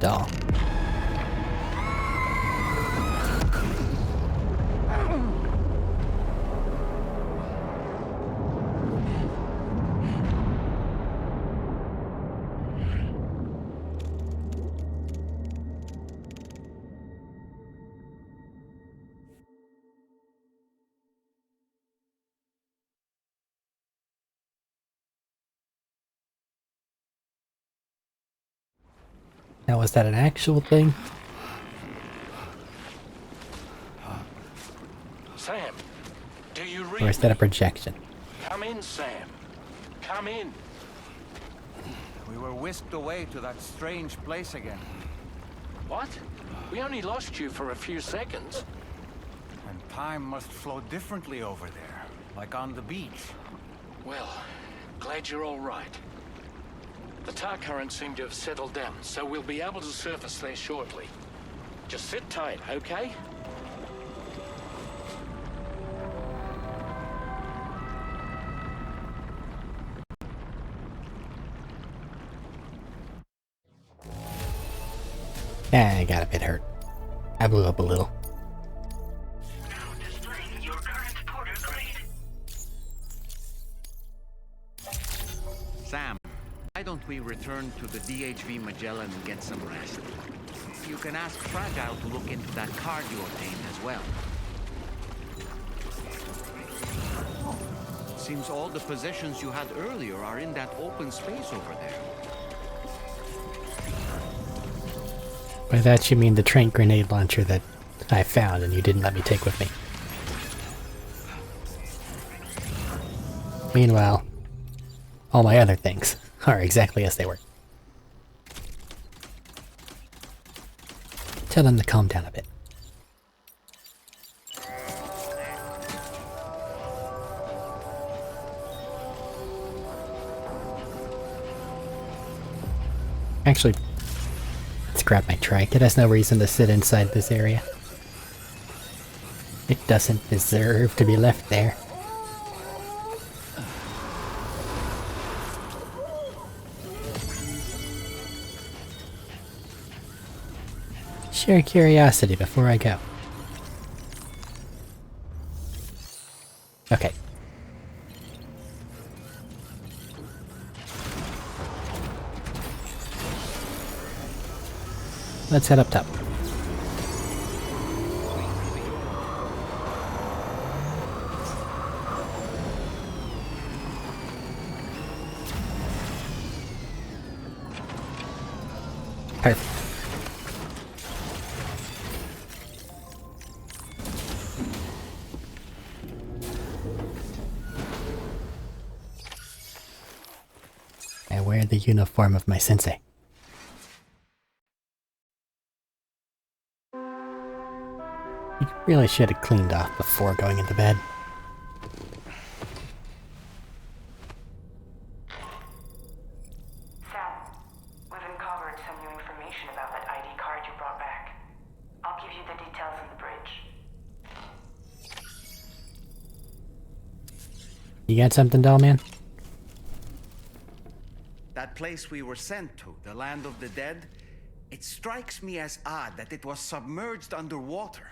Doll. Now, was that an actual thing? Sam, do you read Or is that a me? projection? Come in, Sam. Come in. We were whisked away to that strange place again. What? We only lost you for a few seconds. And time must flow differently over there, like on the beach. Well, glad you're all right. The tar currents seem to have settled down, so we'll be able to surface there shortly. Just sit tight, okay? I got a bit hurt. I blew up a little. Sam, why don't we return to the DHV Magellan and get some rest? You can ask Fragile to look into that card you obtained as well. Seems all the possessions you had earlier are in that open space over there. By that you mean the trank grenade launcher that I found and you didn't let me take with me. Meanwhile, all my other things are exactly as they were. Tell them to calm down a bit. Actually, let's grab my trike. It has no reason to sit inside this area. It doesn't deserve to be left there. Sheer curiosity before I go. Okay. Let's head up top. Perfect. I wear the uniform of my sensei. You really should have cleaned off before going into bed. Sam, we've uncovered some new information about that ID card you brought back. I'll give you the details on the bridge. You got something, doll man? That place we were sent to, the Land of the Dead, it strikes me as odd that it was submerged underwater.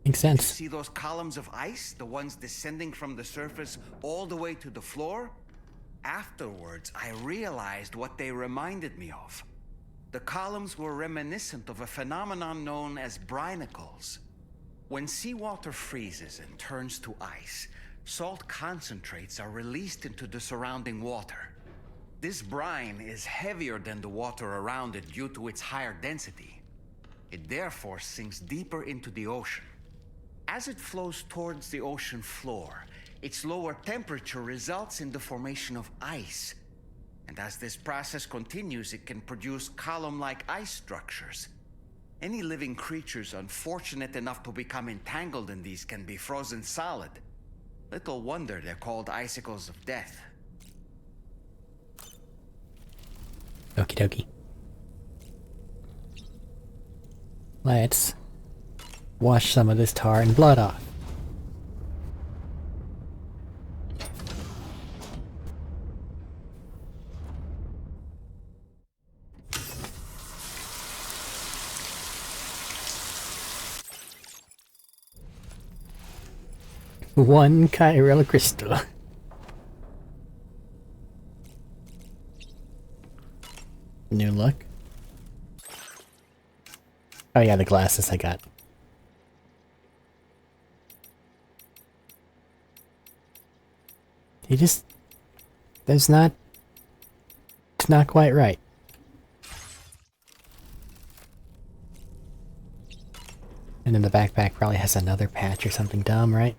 Makes sense. See those columns of ice? The ones descending from the surface all the way to the floor? Afterwards, I realized what they reminded me of. The columns were reminiscent of a phenomenon known as brinicles. When seawater freezes and turns to ice, salt concentrates are released into the surrounding water. This brine is heavier than the water around it due to its higher density. It therefore sinks deeper into the ocean. As it flows towards the ocean floor, its lower temperature results in the formation of ice. And as this process continues, it can produce column-like ice structures. Any living creatures unfortunate enough to become entangled in these can be frozen solid. Little wonder they're called icicles of death. Okie dokie. Let's wash some of this tar and blood off. One chiral crystal. New look. Oh yeah, the glasses I got. He just... It's not quite right. And then the backpack probably has another patch or something dumb, right?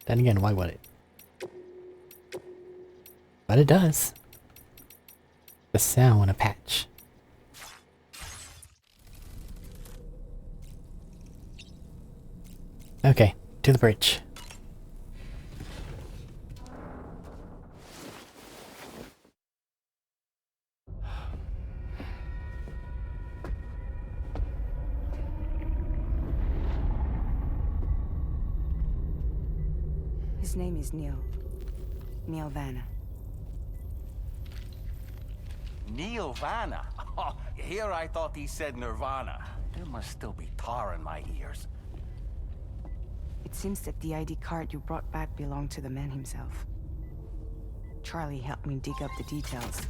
Then again, why would it? But it does. The sound a patch. Okay, to the bridge. His name is Neil. Neil Vanna. Neil Vanna? Oh, here I thought he said Nirvana. There must still be tar in my ears. It seems that the ID card you brought back belonged to the man himself. Charlie helped me dig up the details.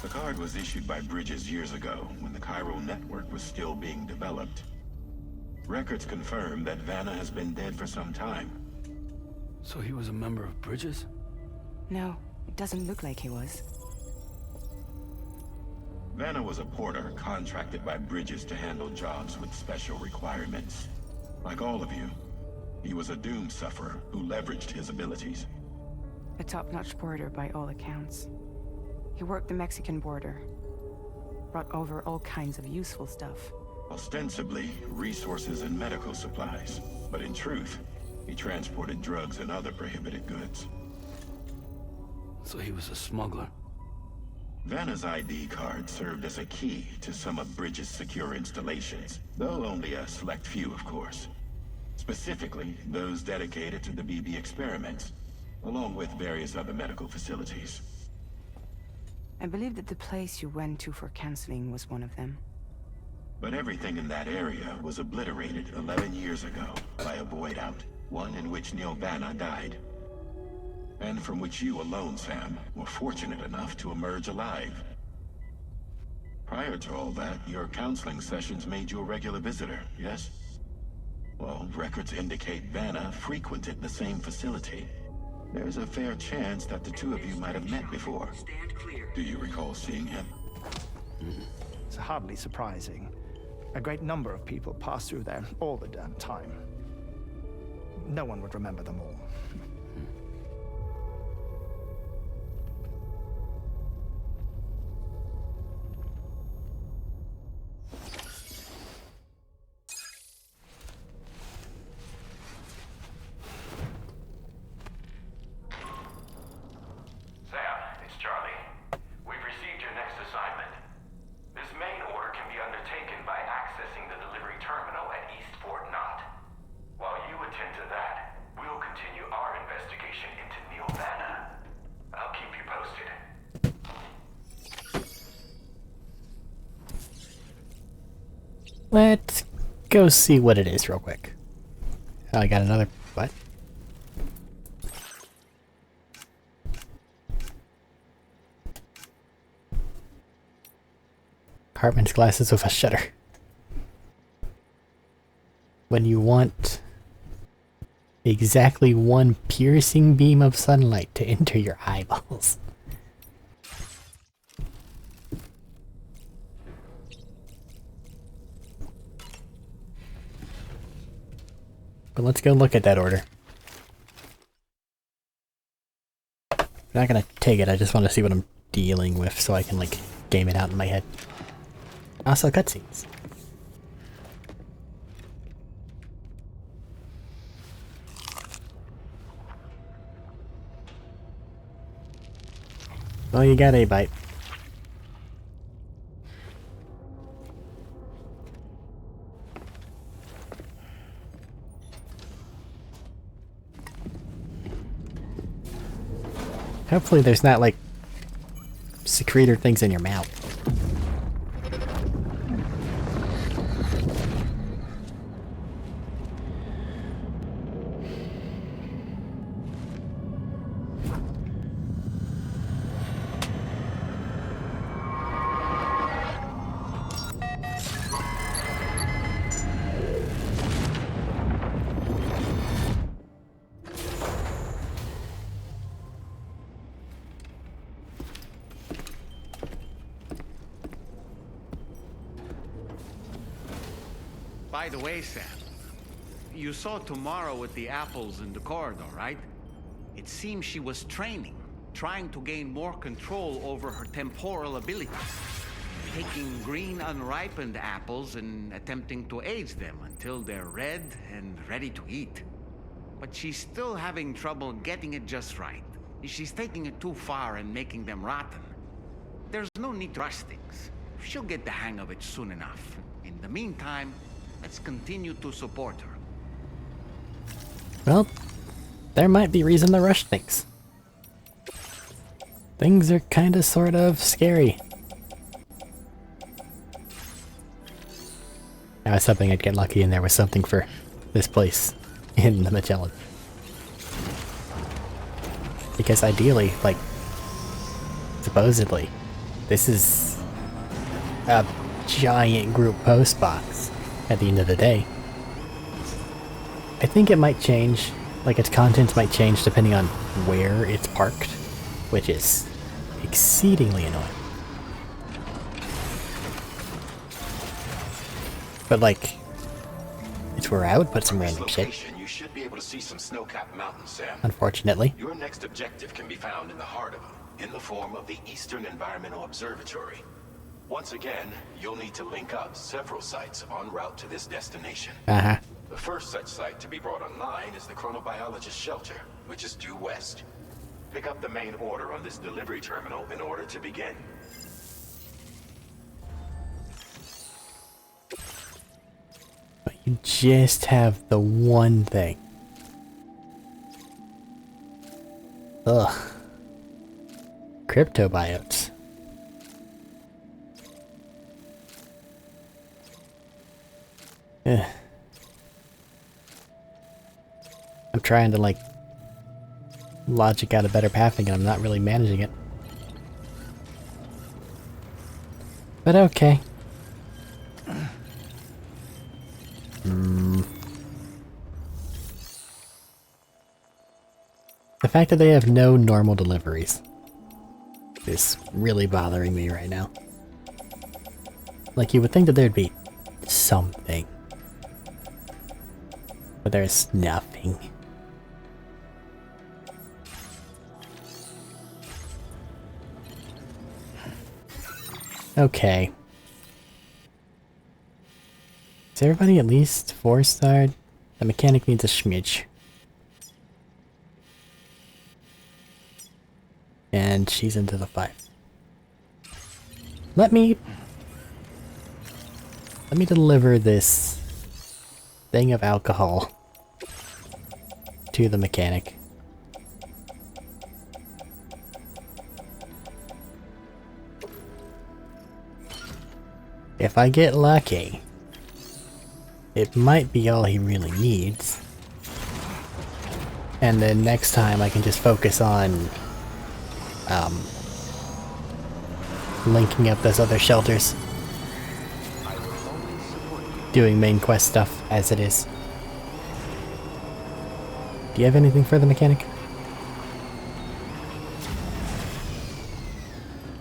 The card was issued by Bridges years ago, when the chiral network was still being developed. Records confirm that Vanna has been dead for some time. So he was a member of Bridges? No, it doesn't look like he was. Vanna was a porter contracted by Bridges to handle jobs with special requirements. Like all of you, he was a doom sufferer who leveraged his abilities. A top-notch porter by all accounts. He worked the Mexican border. Brought over all kinds of useful stuff. Ostensibly, resources and medical supplies. But in truth, he transported drugs and other prohibited goods. So he was a smuggler. Vanna's ID card served as a key to some of Bridges' secure installations, though only a select few, of course. Specifically, those dedicated to the BB experiments, along with various other medical facilities. I believe that the place you went to for counseling was one of them. But everything in that area was obliterated 11 years ago by a void out, one in which Neil Vanna died. And from which you alone, Sam, were fortunate enough to emerge alive. Prior to all that, your counseling sessions made you a regular visitor, yes? Well, records indicate Vanna frequented the same facility. There's a fair chance that the two of you might have met before. Do you recall seeing him? It's hardly surprising. A great number of people pass through there all the damn time. No one would remember them all. Let's go see what it is real quick. Oh, I got another... what? Cartman's glasses with a shutter. When you want exactly one piercing beam of sunlight to enter your eyeballs. But let's go look at that order. I'm not gonna take it, I just want to see what I'm dealing with so I can, like, game it out in my head. Also, cutscenes. Well, you got a bite. Hopefully there's not, like, secretor things in your mouth. By the way, Sam, you saw Tomorrow with the apples in the corridor, right? It seems she was training, trying to gain more control over her temporal abilities. Taking green unripened apples and attempting to age them until they're red and ready to eat. But she's still having trouble getting it just right. She's taking it too far and making them rotten. There's no need to rush things. She'll get the hang of it soon enough. In the meantime, let's continue to support her. Well, there might be reason to rush things. Things are kinda sort of scary. I was hoping I'd get lucky and there was something for this place in the Magellan. Because ideally, like, supposedly, this is a giant group post box at the end of the day. I think it might change, like its contents might change depending on where it's parked, which is exceedingly annoying. But like, it's where I would put some random shit. You should be able to see some snow-capped mountains, Sam. Unfortunately. Your next objective can be found in the heart of them, in the form of the Eastern Environmental Observatory. Once again, you'll need to link up several sites en route to this destination. Uh-huh. The first such site to be brought online is the Chronobiologist Shelter, which is due west. Pick up the main order on this delivery terminal in order to begin. You just have the one thing. Ugh. Cryptobiotes. Ugh. I'm trying to, like, logic out a better pathing and I'm not really managing it. But okay. The fact that they have no normal deliveries is really bothering me right now. Like, you would think that there'd be something. But there's nothing. Okay. Is everybody at least 4-starred? The mechanic needs a smidge. And she's into the 5. Let me deliver this thing of alcohol to the mechanic. If I get lucky, it might be all he really needs. And then next time I can just focus on linking up those other shelters. Doing main quest stuff as it is. Do you have anything for the mechanic?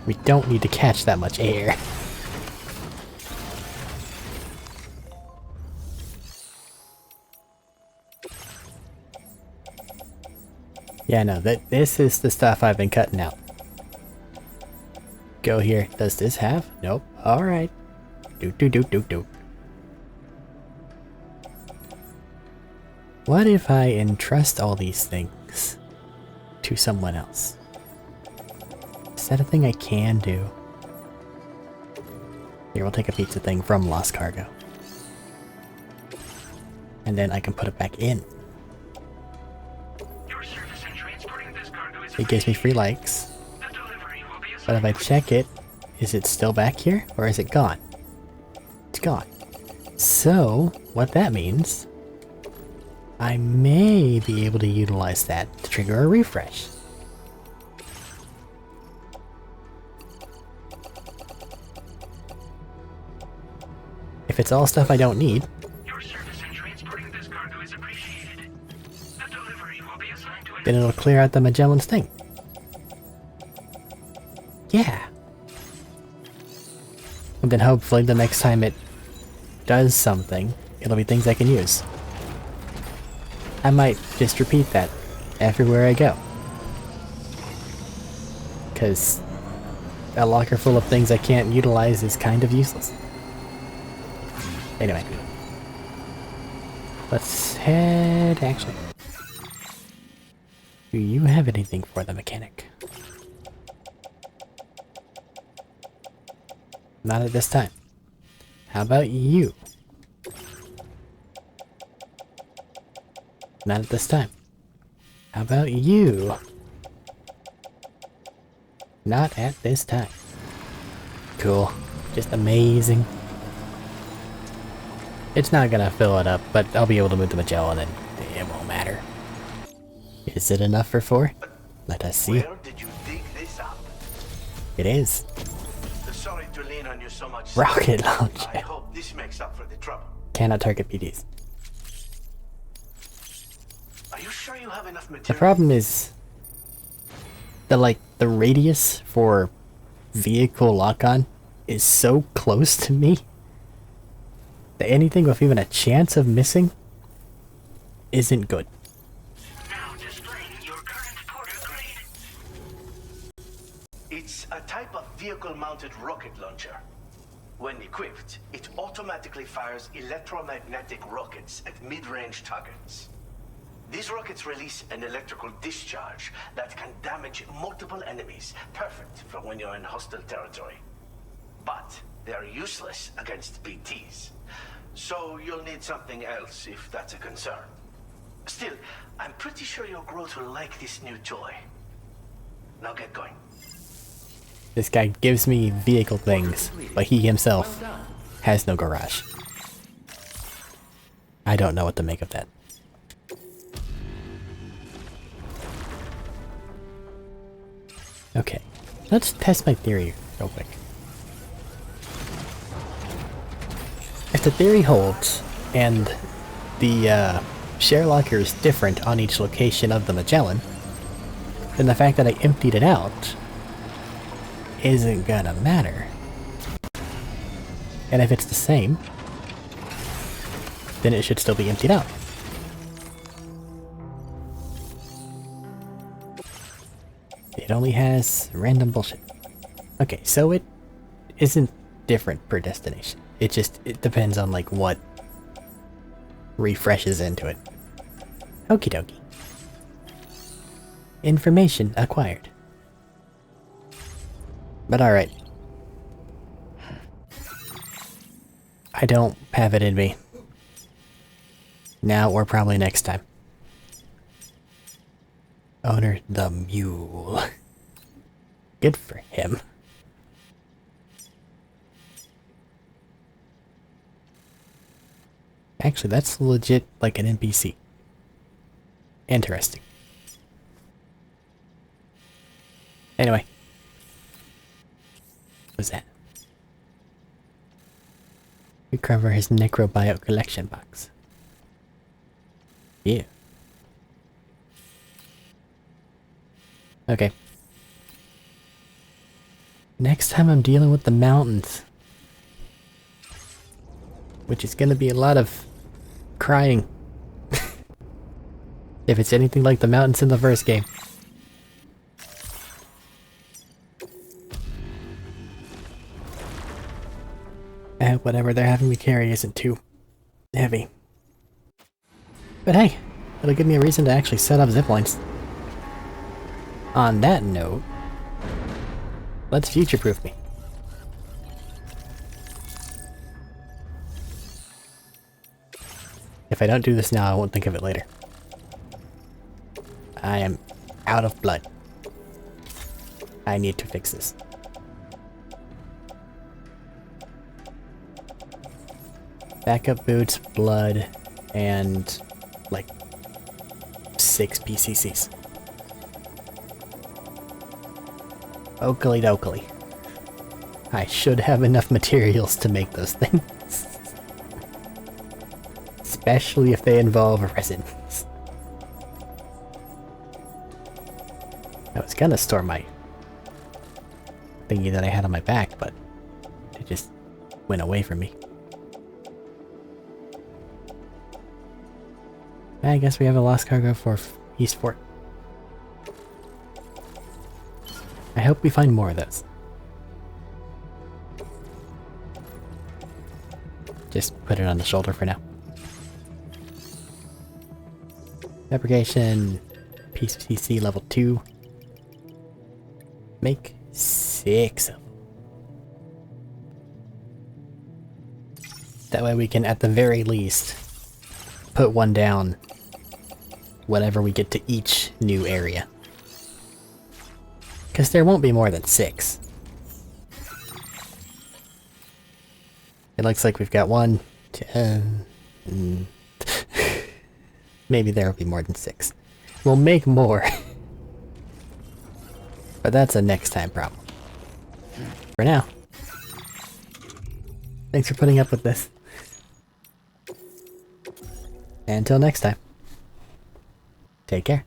We don't need to catch that much air. Yeah, no, this is the stuff I've been cutting out. Go here. Does this have? Nope. Alright. Doot. What if I entrust all these things to someone else? Is that a thing I can do? Here, we'll take a pizza thing from Lost Cargo. And then I can put it back in. It gives me free likes. But if I check it, is it still back here? Or is it gone? It's gone. So, what that means, I may be able to utilize that to trigger a refresh. If it's all stuff I don't need, then it'll clear out the Magellan's thing. Yeah. And then hopefully the next time it does something, it'll be things I can use. I might just repeat that everywhere I go. Because a locker full of things I can't utilize is kind of useless. Anyway. Let's head... actually. Do you have anything for the mechanic? Not at this time. How about you? Not at this time. How about you? Not at this time. Cool. Just amazing. It's not gonna fill it up, but I'll be able to move the Magellan and it won't matter. Is it enough for 4? Let us see. Where did you dig this up? It is. Sorry to lean on you so much. Rocket launcher. I hope this makes up for the trouble. Cannot target PDs. Are you sure you have enough material? The problem is the radius for vehicle lock-on is so close to me that anything with even a chance of missing isn't good. It's a type of vehicle-mounted rocket launcher. When equipped, it automatically fires electromagnetic rockets at mid-range targets. These rockets release an electrical discharge that can damage multiple enemies, perfect for when you're in hostile territory. But they are useless against BTs. So you'll need something else if that's a concern. Still, I'm pretty sure your growth will like this new toy. Now get going. This guy gives me vehicle things, but he himself has no garage. I don't know what to make of that. Okay, let's test my theory real quick. If the theory holds, and the share locker is different on each location of the Magellan, then the fact that I emptied it out isn't gonna matter. And if it's the same, then it should still be emptied out. It only has random bullshit. Okay, so it isn't different per destination. It depends on like what refreshes into it. Okie dokie. Information acquired. But alright. I don't have it in me. Now or probably next time. Owner the mule. Good for him. Actually, that's legit like an NPC. Interesting. Anyway. What was that? Recover his necrobio collection box. Yeah. Okay. Next time I'm dealing with the mountains. Which is gonna be a lot of crying. If it's anything like the mountains in the first game. Whatever they're having me carry isn't too heavy. But hey, it'll give me a reason to actually set up ziplines. On that note, let's future-proof me. If I don't do this now, I won't think of it later. I am out of blood. I need to fix this. Backup boots, blood, and like 6 PCCs. Oakley dokley. I should have enough materials to make those things. Especially if they involve resins. I was gonna store my thingy that I had on my back, but it just went away from me. I guess we have a lost cargo for East Fort. I hope we find more of those. Just put it on the shoulder for now. Fabrication, PCC level 2. Make 6 of them. That way we can, at the very least, put one down whenever we get to each new area. Because there won't be more than 6. It looks like we've got 1, 10... Maybe there will be more than 6. We'll make more. But that's a next time problem. For now. Thanks for putting up with this. Until next time. Take care.